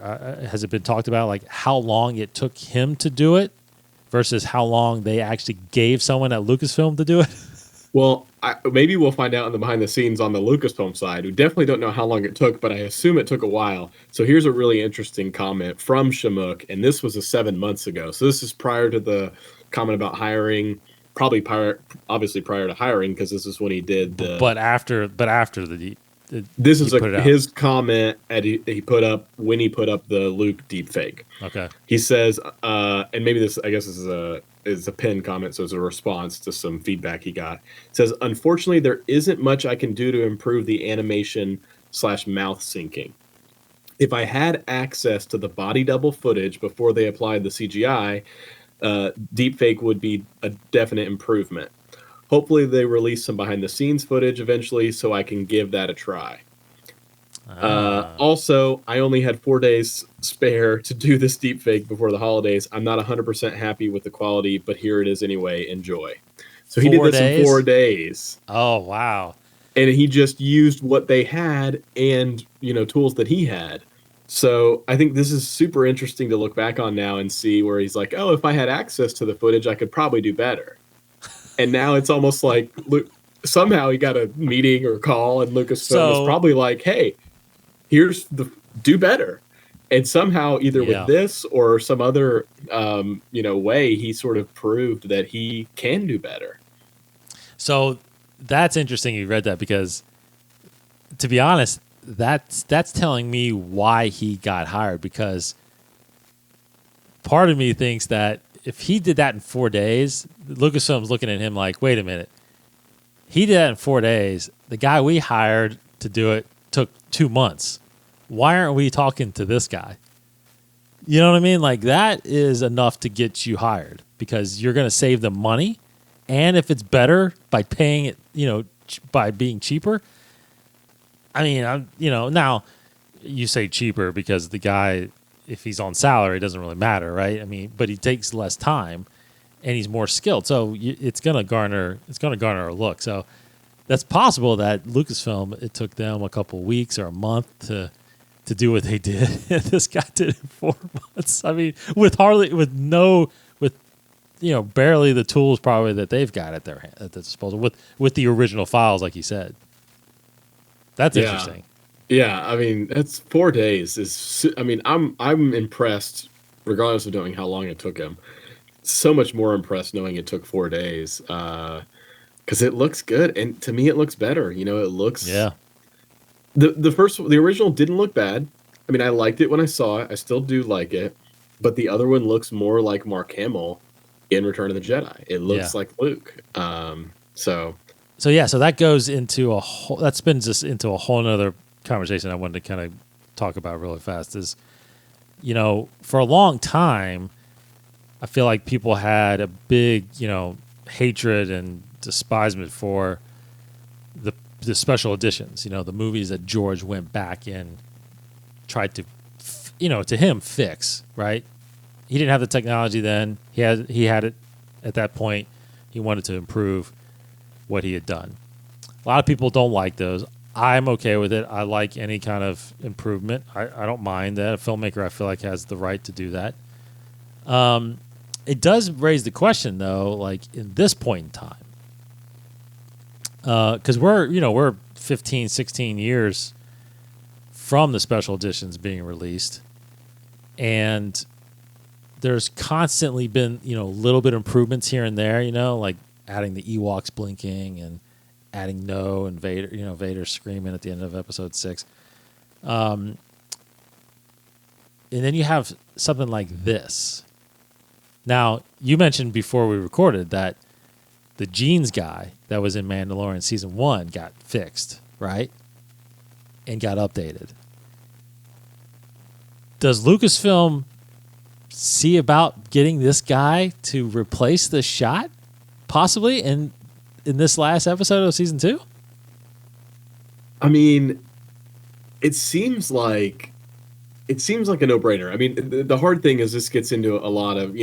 has it been talked about, like how long it took him to do it versus how long they actually gave someone at Lucasfilm to do it? Well, maybe we'll find out in the behind the scenes on the Lucasfilm side. We definitely don't know how long it took, but I assume it took a while. So here's a really interesting comment from Shamook, and this was 7 months ago. So this is prior to the comment about hiring, obviously prior to hiring, because this is when he did the. But after this is his comment he put up when he put up the Luke deepfake. Okay. He says, and maybe this, I guess this is a pinned comment, so it's a response to some feedback he got. It says, unfortunately, there isn't much I can do to improve the animation / mouth syncing. If I had access to the body double footage before they applied the CGI, deepfake would be a definite improvement. hopefully they release some behind the scenes footage eventually so I can give that a try. Also, I only had 4 days spare to do this deepfake before the holidays. I'm not 100% happy with the quality, but here it is anyway. Enjoy. So he did this in 4 days. Oh, wow. And he just used what they had and, tools that he had. So I think this is super interesting to look back on now and see where he's like, oh, if I had access to the footage, I could probably do better. And now it's almost like somehow he got a meeting or call, and Lucasfilm was probably like, hey, here's do better. And somehow either with this or some other, way, he sort of proved that he can do better. So that's interesting you read that, because to be honest, that's telling me why he got hired, because part of me thinks that if he did that in 4 days, Lucasfilm's looking at him like, wait a minute. He did that in 4 days. The guy we hired to do it took 2 months. Why aren't we talking to this guy? You know what I mean? Like, that is enough to get you hired, because you're going to save them money. And if it's better by paying it, by being cheaper. I mean, now you say cheaper because the guy, if he's on salary, it doesn't really matter, right? I mean, but he takes less time and he's more skilled. So it's going to garner a look. So that's possible that Lucasfilm, it took them a couple of weeks or a month to do what they did. This guy did it in 4 months. I mean, with barely the tools probably that they've got at their disposal with the original files, like you said. That's interesting. Yeah, I mean, that's 4 days. I'm impressed, regardless of knowing how long it took him. So much more impressed knowing it took 4 days, because it looks good, and to me, it looks better. It looks The original didn't look bad. I mean, I liked it when I saw it. I still do like it, but the other one looks more like Mark Hamill in Return of the Jedi. It looks like Luke. So that goes into that spins us into a whole nother conversation I wanted to kind of talk about really fast. Is, for a long time, I feel like people had a big, hatred and despisement for the special editions, the movies that George went back and tried to, to him fix, right? He didn't have the technology then. He had it at that point. He wanted to improve what he had done. A lot of people don't like those. I'm okay with it. I like any kind of improvement. I don't mind that. A filmmaker, I feel like, has the right to do that. It does raise the question, though, like in this point in time, because we're 15, 16 years from the special editions being released, and there's constantly been little bit improvements here and there, like adding the Ewoks blinking and adding No and Vader, Vader screaming at the end of episode 6, and then you have something like this. Now, you mentioned before we recorded that the jeans guy that was in Mandalorian season 1 got fixed, right? And got updated. Does Lucasfilm see about getting this guy to replace the shot, possibly in this last episode of season 2? I mean, it seems like a no-brainer. I mean, the hard thing is this gets into a lot of,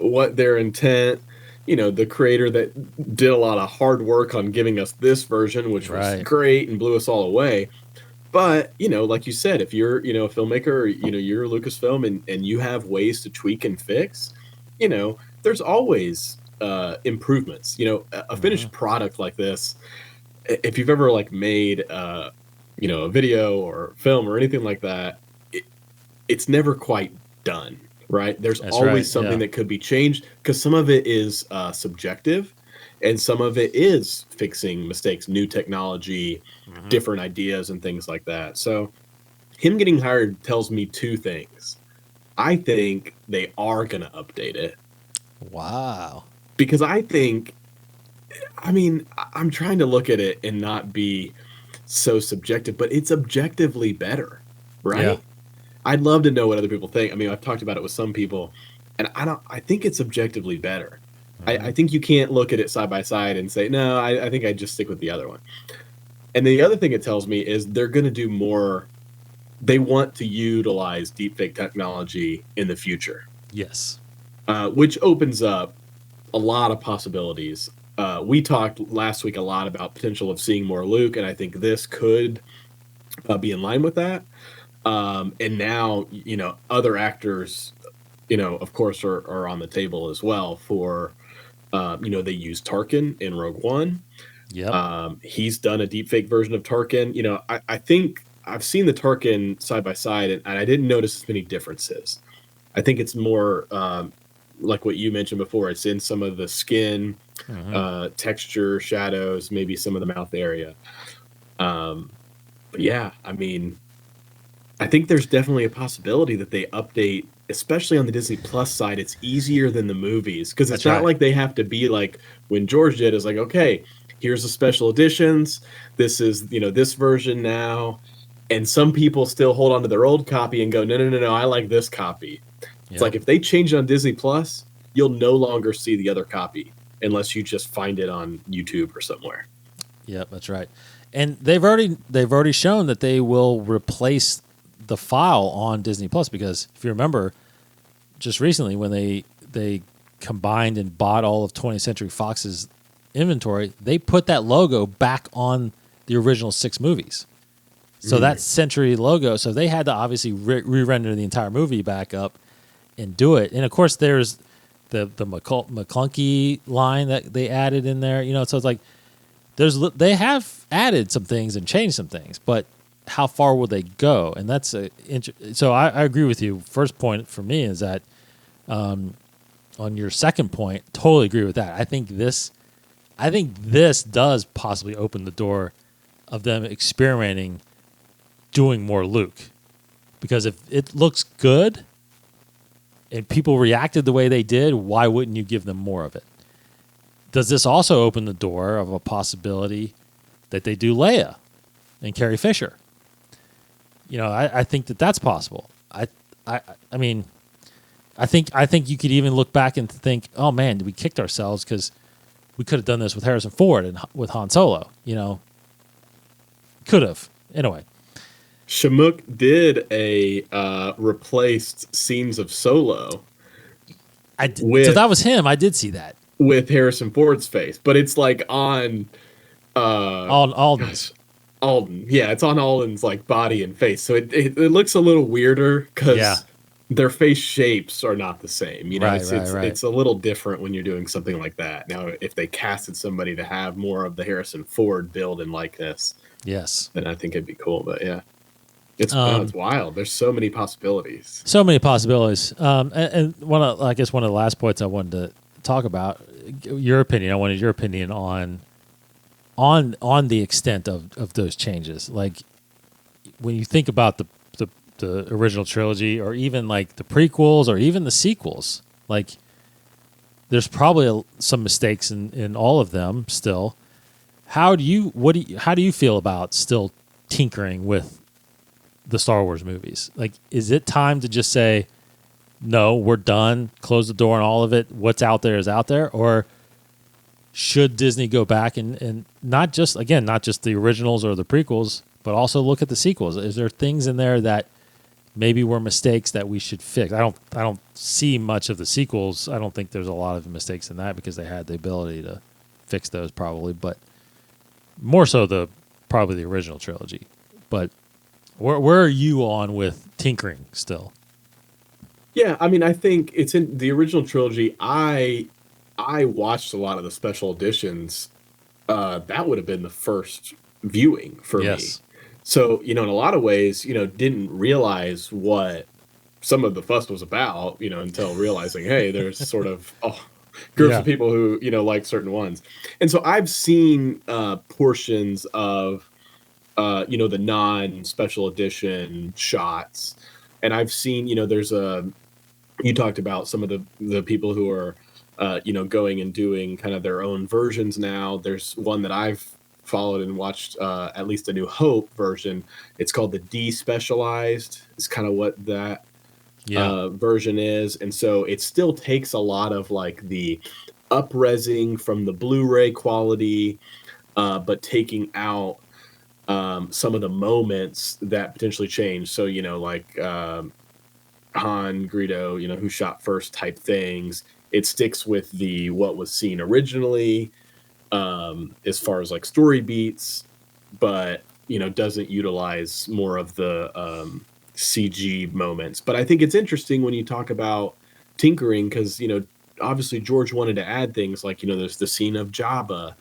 what their intent, the creator that did a lot of hard work on giving us this version, which was great and blew us all away. But, like you said, if you're, a filmmaker or, you're Lucasfilm and you have ways to tweak and fix, there's always improvements. A finished product like this, if you've ever made a video or film or anything like that, it's never quite done, right? There's always something that could be changed, because some of it is subjective and some of it is fixing mistakes, new technology, different ideas and things like that. So him getting hired tells me two things. I think they are going to update it. Wow. Because I'm trying to look at it and not be so subjective, but it's objectively better, right? Yeah. I'd love to know what other people think. I mean, I've talked about it with some people, and I think it's objectively better. I think you can't look at it side by side and say, no, I think I'd just stick with the other one. And the other thing it tells me is they're going to do more. They want to utilize deepfake technology in the future. Yes. Which opens up a lot of possibilities. We talked last week a lot about potential of seeing more Luke, and I think this could be in line with that. And now, other actors, of course, are on the table as well for, they use Tarkin in Rogue One. Yep. He's done a deepfake version of Tarkin. I think I've seen the Tarkin side by side, and I didn't notice as many differences. I think it's more like what you mentioned before. It's in some of the skin, texture, shadows, maybe some of the mouth area. But yeah, I mean, I think there's definitely a possibility that they update, especially on the Disney Plus side. It's easier than the movies because it's not like they have to be like when George did. Is like, okay, here's the special editions. This is this version now, and some people still hold on to their old copy and go, no, I like this copy. It's like if they change it on Disney Plus, you'll no longer see the other copy unless you just find it on YouTube or somewhere. Yep, that's right. And they've already shown that they will replace the file on Disney Plus because if you remember, just recently when they combined and bought all of 20th Century Fox's inventory, they put that logo back on the original 6 movies. So that Century logo, so they had to obviously re-render the entire movie back up and do it. And of course, there's the McClunky line that they added in there. So it's like they have added some things and changed some things, but how far will they go? And that's so I agree with you. First point for me is that on your second point, totally agree with that. I think this does possibly open the door of them experimenting, doing more Luke, because if it looks good and people reacted the way they did, why wouldn't you give them more of it? Does this also open the door of a possibility that they do Leia and Carrie Fisher? I think that's possible. I mean, I think you could even look back and think, oh man, we kicked ourselves because we could have done this with Harrison Ford and with Han Solo. Could have. Anyway, Shamook did a replaced scenes of Solo. So that was him. I did see that with Harrison Ford's face, but it's like on Alden's. Alden, yeah, it's on Alden's like body and face, so it looks a little weirder because their face shapes are not the same. It's a little different when you're doing something like that. Now, if they casted somebody to have more of the Harrison Ford build and likeness, then I think it'd be cool. But yeah. It's wild. There's so many possibilities. And one of the last points I wanted to talk about, your opinion. I wanted your opinion on the extent of those changes. Like when you think about the original trilogy, or even like the prequels, or even the sequels, like there's probably some mistakes in all of them still. How do you feel about still tinkering with the Star Wars movies? Like, is it time to just say, no, we're done, close the door on all of it, what's out there is out there? Or should Disney go back and not just the originals or the prequels, but also look at the sequels? Is there things in there that maybe were mistakes that we should fix? I don't see much of the sequels. I don't think there's a lot of mistakes in that because they had the ability to fix those probably, but more so probably the original trilogy. But where are you on with tinkering still? Yeah, I mean, I think it's in the original trilogy. I watched a lot of the special editions. That would have been the first viewing for me. So, in a lot of ways, didn't realize what some of the fuss was about, until realizing, hey, there's sort of groups of people who, like certain ones. And so I've seen portions of the non-special edition shots. And I've seen, you talked about some of the people who are, going and doing kind of their own versions now. There's one that I've followed and watched, at least a New Hope version. It's called the Despecialized. It's kind of what that version is. And so it still takes a lot of like the up-resing from the Blu-ray quality, but taking out some of the moments that potentially change. So, like Han, Greedo, who shot first type things. It sticks with the what was seen originally, as far as like story beats, but doesn't utilize more of the CG moments. But I think it's interesting when you talk about tinkering because obviously George wanted to add things like there's the scene of Jabba,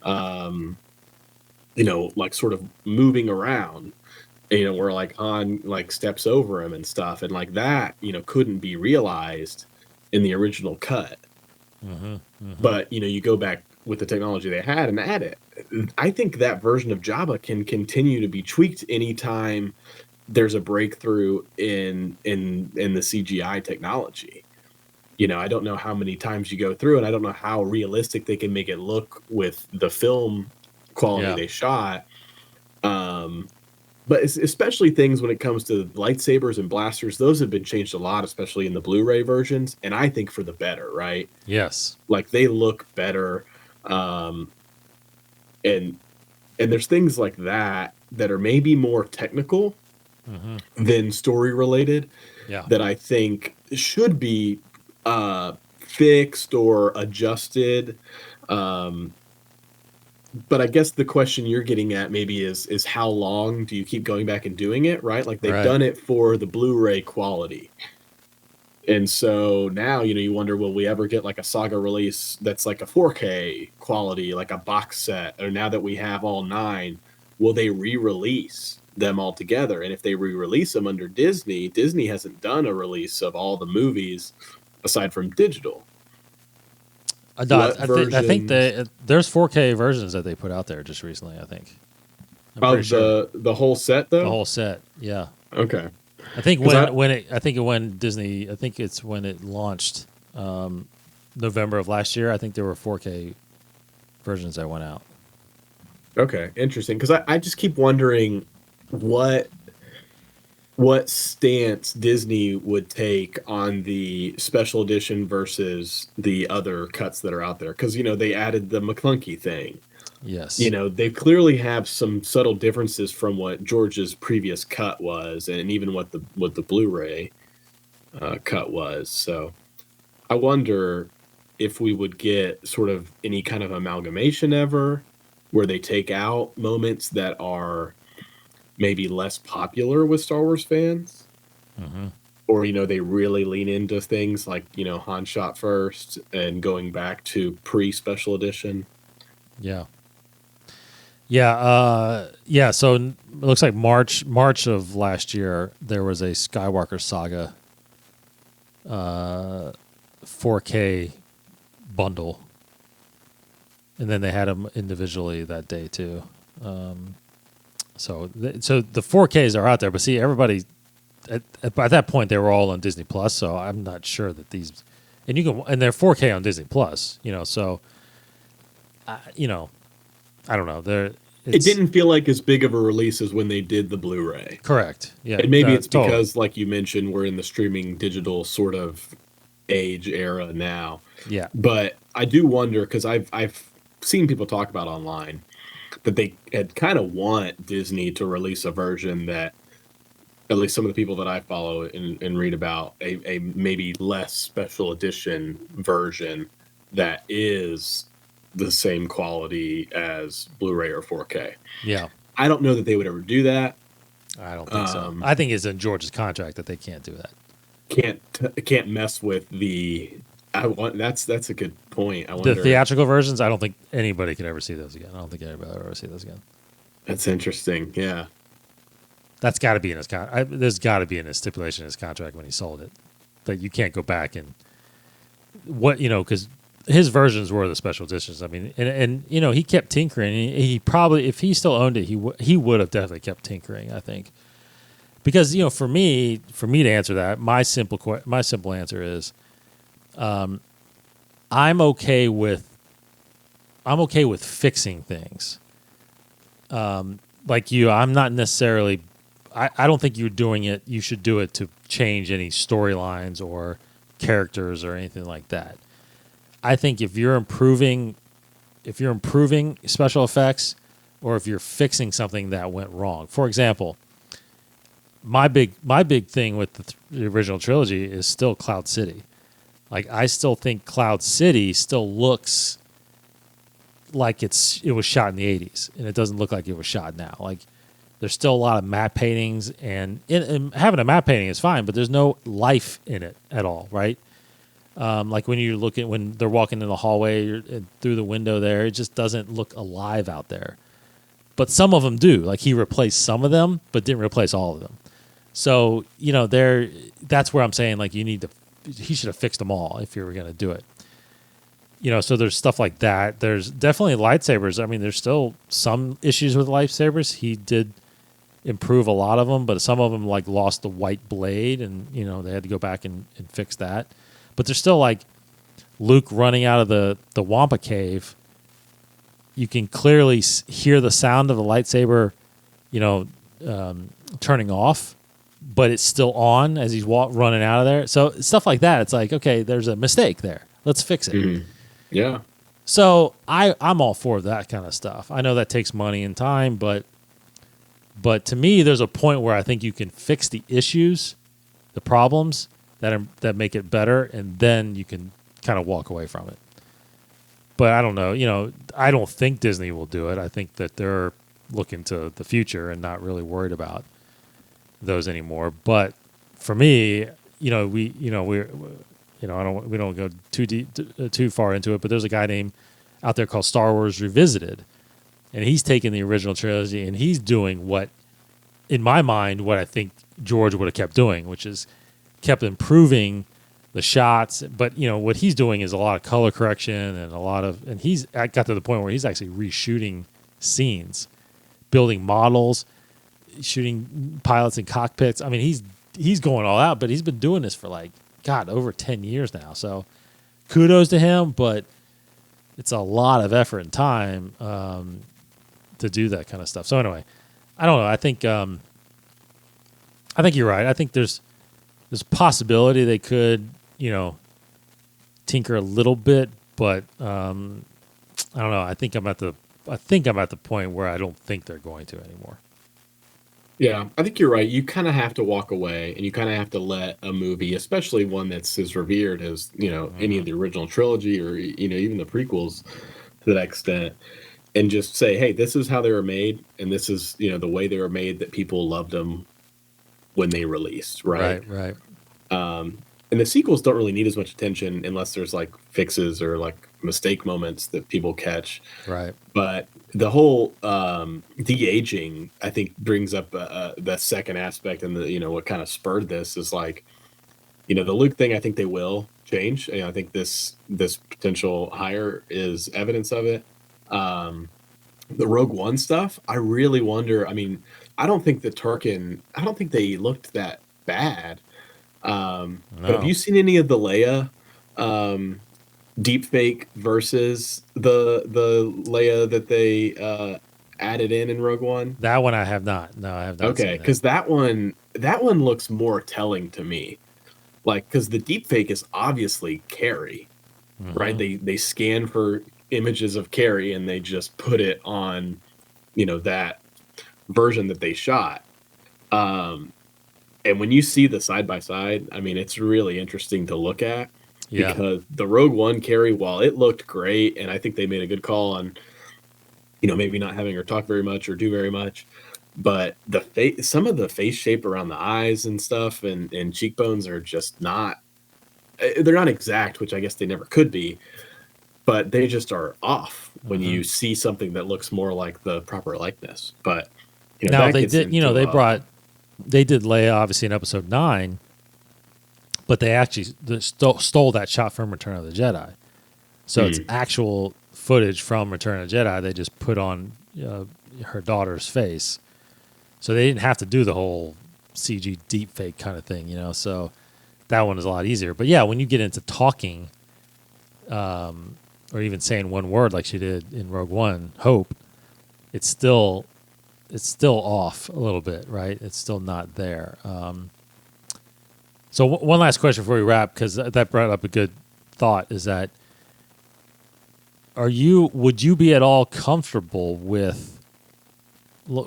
um, like sort of moving around, where like Han like steps over him and stuff, and like that couldn't be realized in the original cut. But you go back with the technology they had and add it. I think that version of Jabba can continue to be tweaked anytime there's a breakthrough in the CGI technology. I don't know how many times you go through, and I don't know how realistic they can make it look with the film quality they shot. But especially things when it comes to lightsabers and blasters, those have been changed a lot, especially in the Blu-ray versions, and I think for the better, right? Yes. Like they look better, and there's things like that that are maybe more technical than story related. Yeah. That I think should be fixed or adjusted. But I guess the question you're getting at maybe is how long do you keep going back and doing it, right? Like they've done it for the Blu-ray quality. And so now, you wonder, will we ever get like a saga release that's like a 4K quality, like a box set? Or now that we have all 9, will they re-release them all together? And if they re-release them under Disney, Disney hasn't done a release of all the movies aside from digital. I think there's 4K versions that they put out there just recently. I think. The whole set though. The whole set, yeah. Okay. I think when it launched, November of last year. I think there were 4K versions that went out. Okay, interesting. Because I just keep wondering what stance Disney would take on the special edition versus the other cuts that are out there. Because, they added the McClunky thing. Yes. They clearly have some subtle differences from what George's previous cut was, and even what the Blu-ray cut was. So I wonder if we would get sort of any kind of amalgamation ever, where they take out moments that are maybe less popular with Star Wars fans, or they really lean into things like Han shot first and going back to pre-special edition. Yeah. So it looks like March of last year there was a Skywalker Saga 4K bundle, and then they had them individually that day too. So the 4Ks are out there, but see, everybody at that point they were all on Disney Plus. So I'm not sure that these, and they're 4K on Disney Plus. So I don't know. It didn't feel like as big of a release as when they did the Blu-ray. Correct. Yeah, and maybe it's because, like you mentioned, we're in the streaming digital sort of age era now. Yeah, but I do wonder because I've seen people talk about online that they had kind of want Disney to release a version that, at least some of the people that I follow and read about, a maybe less special edition version that is the same quality as Blu-ray or 4K. Yeah. I don't know that they would ever do that. I don't think so. I think it's in George's contract that they can't do that. Can't mess with the... That's a good point. I wonder, the theatrical versions, I don't think anybody could ever see those again. I don't think anybody will ever see those again. That's interesting. Yeah. That's got to be in his contract. There's got to be in his stipulation in his contract when he sold it that you can't go back and because his versions were the special editions. I mean, and he kept tinkering. He probably, if he still owned it, he would have definitely kept tinkering, I think. Because for me to answer that, my simple answer is, I'm okay with fixing things. Like you, I'm not necessarily. I don't think you're doing it. You should do it to change any storylines or characters or anything like that. I think if you're improving special effects, or if you're fixing something that went wrong. For example, my big thing with the original trilogy is still Cloud City. Like, I still think Cloud City still looks like it was shot in the 80s, and it doesn't look like it was shot now. Like, there's still a lot of matte paintings, and having a matte painting is fine, but there's no life in it at all, right? Like when they're walking in the hallway through the window there, it just doesn't look alive out there. But some of them do. Like, he replaced some of them, but didn't replace all of them. So, that's where I'm saying, like, he should have fixed them all if you were going to do it. So there's stuff like that. There's definitely lightsabers. I mean, there's still some issues with lightsabers. He did improve a lot of them, but some of them, like, lost the white blade, and, they had to go back and fix that. But there's still, like, Luke running out of the Wampa cave. You can clearly hear the sound of the lightsaber, turning off, but it's still on as he's running out of there. So stuff like that. It's like, okay, there's a mistake there. Let's fix it. Mm-hmm. Yeah. So I'm all for that kind of stuff. I know that takes money and time, but to me, there's a point where I think you can fix the issues, the problems that make it better, and then you can kind of walk away from it. But I don't know. I don't think Disney will do it. I think that they're looking to the future and not really worried about those anymore. But for me, we don't go too deep, too far into it. But there's a guy named out there called Star Wars Revisited, and he's taking the original trilogy and he's doing what, in my mind, what I think George would have kept doing, which is kept improving the shots. But what he's doing is a lot of color correction and he's got to the point where he's actually reshooting scenes, building models, shooting pilots in cockpits. I mean, he's going all out, but he's been doing this for over 10 years now. So kudos to him, but it's a lot of effort and time to do that kind of stuff. So anyway, I don't know. I think you're right. I think there's a possibility they could, tinker a little bit, but I don't know. I think I'm at the point where I don't think they're going to anymore. Yeah, I think you're right. You kind of have to walk away, and you kind of have to let a movie, especially one that's as revered as any of the original trilogy or even the prequels to that extent, and just say, hey, this is how they were made, and this is the way they were made that people loved them when they released, right? Right. And the sequels don't really need as much attention unless there's like fixes or like mistake moments that people catch. Right. But the whole de-aging, I think, brings up the second aspect, and what kind of spurred this is like, the Luke thing. I think they will change. I think this potential hire is evidence of it. The Rogue One stuff, I really wonder. I mean, I don't think they looked that bad. No. But have you seen any of the Leia deepfake versus the Leia that they added in Rogue One? That one I have not. No, I have not. Okay, because that one looks more telling to me. Like, because the deepfake is obviously Carrie, right? They scan for images of Carrie and they just put it on, that version that they shot. And when you see the side by side, I mean, it's really interesting to look at. Yeah. Because the Rogue One Carrie, while it looked great, and I think they made a good call on, maybe not having her talk very much or do very much, but some of the face shape around the eyes and stuff and cheekbones are just they're not exact, which I guess they never could be, but they just are off when you see something that looks more like the proper likeness. But now they did, they did Leia obviously in Episode 9, but they actually stole that shot from Return of the Jedi. So it's actual footage from Return of the Jedi. They just put on her daughter's face. So they didn't have to do the whole CG deepfake kind of thing, So that one is a lot easier. But yeah, when you get into talking, or even saying one word like she did in Rogue One, Hope, it's still off a little bit, right? It's still not there. So one last question before we wrap, because that brought up a good thought, is that would you be at all comfortable with,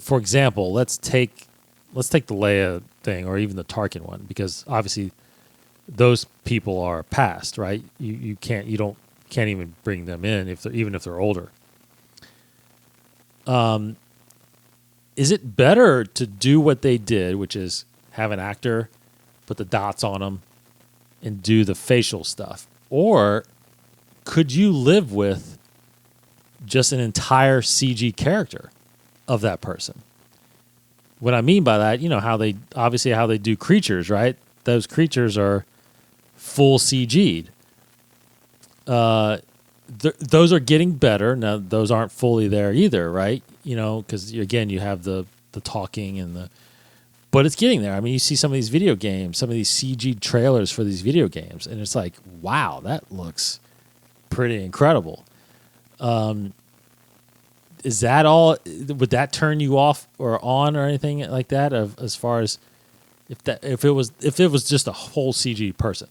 for example, let's take the Leia thing or even the Tarkin one, because obviously those people are past, right? You can't even bring them in even if they're older. Is it better to do what they did, which is have an actor put the dots on them and do the facial stuff, or could you live with just an entire CG character of that person? What I mean by that, how they do creatures, right? Those creatures are full CG'd. Those are getting better. Now, those aren't fully there either, right? Because, again, you have the talking but it's getting there. I mean, you see some of these video games, some of these CG trailers for these video games, and it's like, wow, that looks pretty incredible. Is that all? Would that turn you off or on or anything like that? As far as if it was just a whole CG person?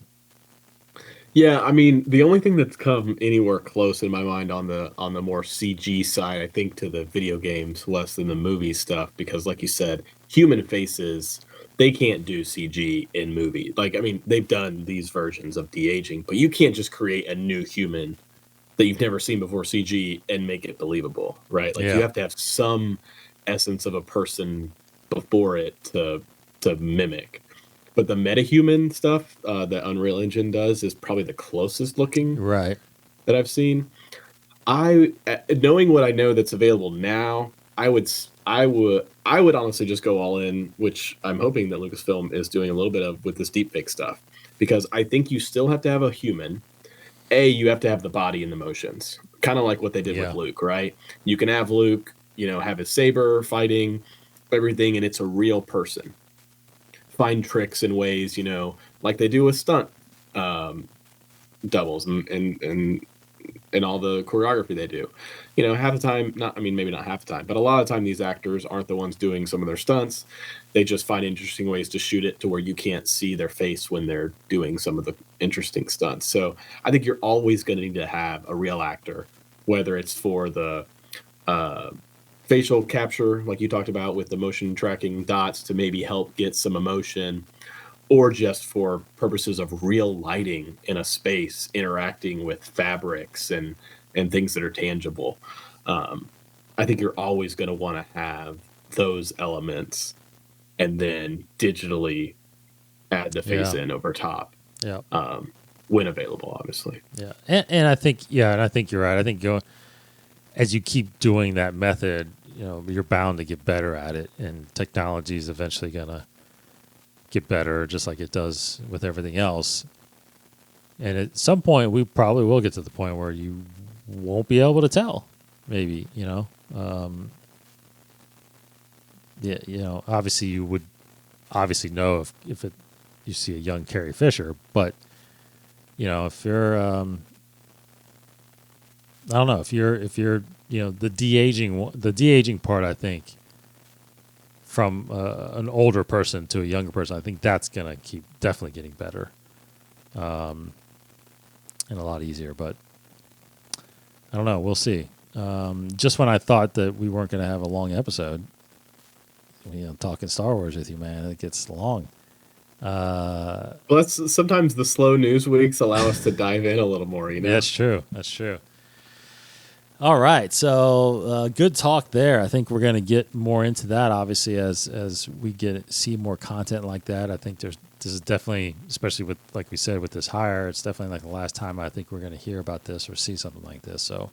Yeah, I mean, the only thing that's come anywhere close in my mind on the more CG side, I think, to the video games less than the movie stuff, because like you said, human faces, they can't do CG in movie. Like, I mean, they've done these versions of de-aging, but you can't just create a new human that you've never seen before CG and make it believable, right? Like, you have to have some essence of a person before it to mimic. But the metahuman stuff that Unreal Engine does is probably the closest looking right that I've seen. Knowing what I know that's available now, I would honestly just go all in, which I'm hoping that Lucasfilm is doing a little bit of with this deepfake stuff, because I think you still have to have a human. You have to have the body and the motions, kind of like what they did with Luke, right? You can have Luke, have his saber fighting, everything, and it's a real person. Find tricks and ways, like they do with stunt doubles and all the choreography they do. Half the time, maybe not half the time, but a lot of the time these actors aren't the ones doing some of their stunts. They just find interesting ways to shoot it to where you can't see their face when they're doing some of the interesting stunts. So I think you're always going to need to have a real actor, whether it's for the facial capture, like you talked about with the motion tracking dots to maybe help get some emotion, or just for purposes of real lighting in a space, interacting with fabrics and things that are tangible. I think you're always going to want to have those elements and then digitally add the face in over top. Yeah. When available, obviously. Yeah. And I think you're right. I think as you keep doing that method, you're bound to get better at it, and technology is eventually going to get better, just like it does with everything else. And at some point, we probably will get to the point where you won't be able to tell, maybe, obviously you would know if you see a young Carrie Fisher, but, if you're, I don't know, if you're the de-aging part, I think from an older person to a younger person, I think that's going to keep definitely getting better and a lot easier. But I don't know. We'll see. Just when I thought that we weren't going to have a long episode, talking Star Wars with you, man, it gets long. Well, that's sometimes the slow news weeks allow us to dive in a little more. That's true. All right, so good talk there. I think we're going to get more into that, obviously, as we see more content like that. I think this is definitely, especially with, like we said, with this hire, it's definitely like the last time I think we're going to hear about this or see something like this. So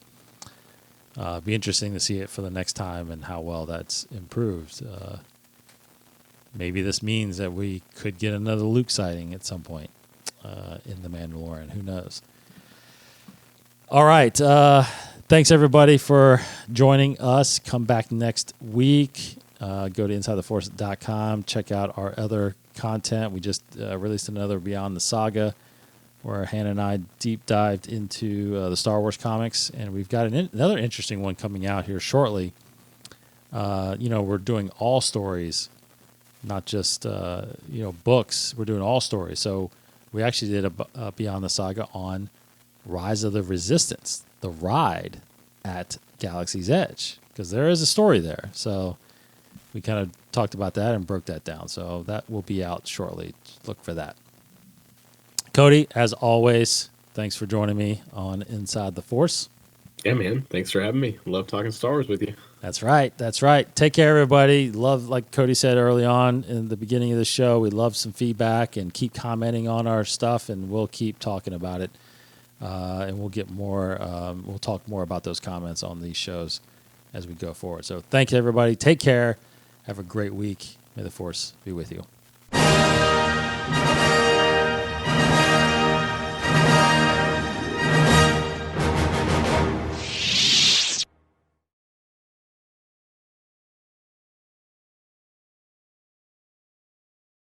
be interesting to see it for the next time and how well that's improved. Maybe this means that we could get another Luke sighting at some point in The Mandalorian. Who knows? All right. Thanks, everybody, for joining us. Come back next week. Go to InsideTheForce.com. Check out our other content. We just released another Beyond the Saga, where Hannah and I deep dived into the Star Wars comics. And we've got another interesting one coming out here shortly. We're doing all stories, not just books. We're doing all stories. So we actually did a Beyond the Saga on Rise of the Resistance, the ride at Galaxy's Edge, because there is a story there. So we kind of talked about that and broke that down. So that will be out shortly. Look for that. Cody, as always, thanks for joining me on Inside the Force. Yeah, man. Thanks for having me. Love talking Star Wars with you. That's right. That's right. Take care, everybody. Love, like Cody said early on in the beginning of the show, we love some feedback, and keep commenting on our stuff, and we'll keep talking about it. And we'll get more, we'll talk more about those comments on these shows as we go forward. So thank you, everybody. Take care. Have a great week. May the Force be with you.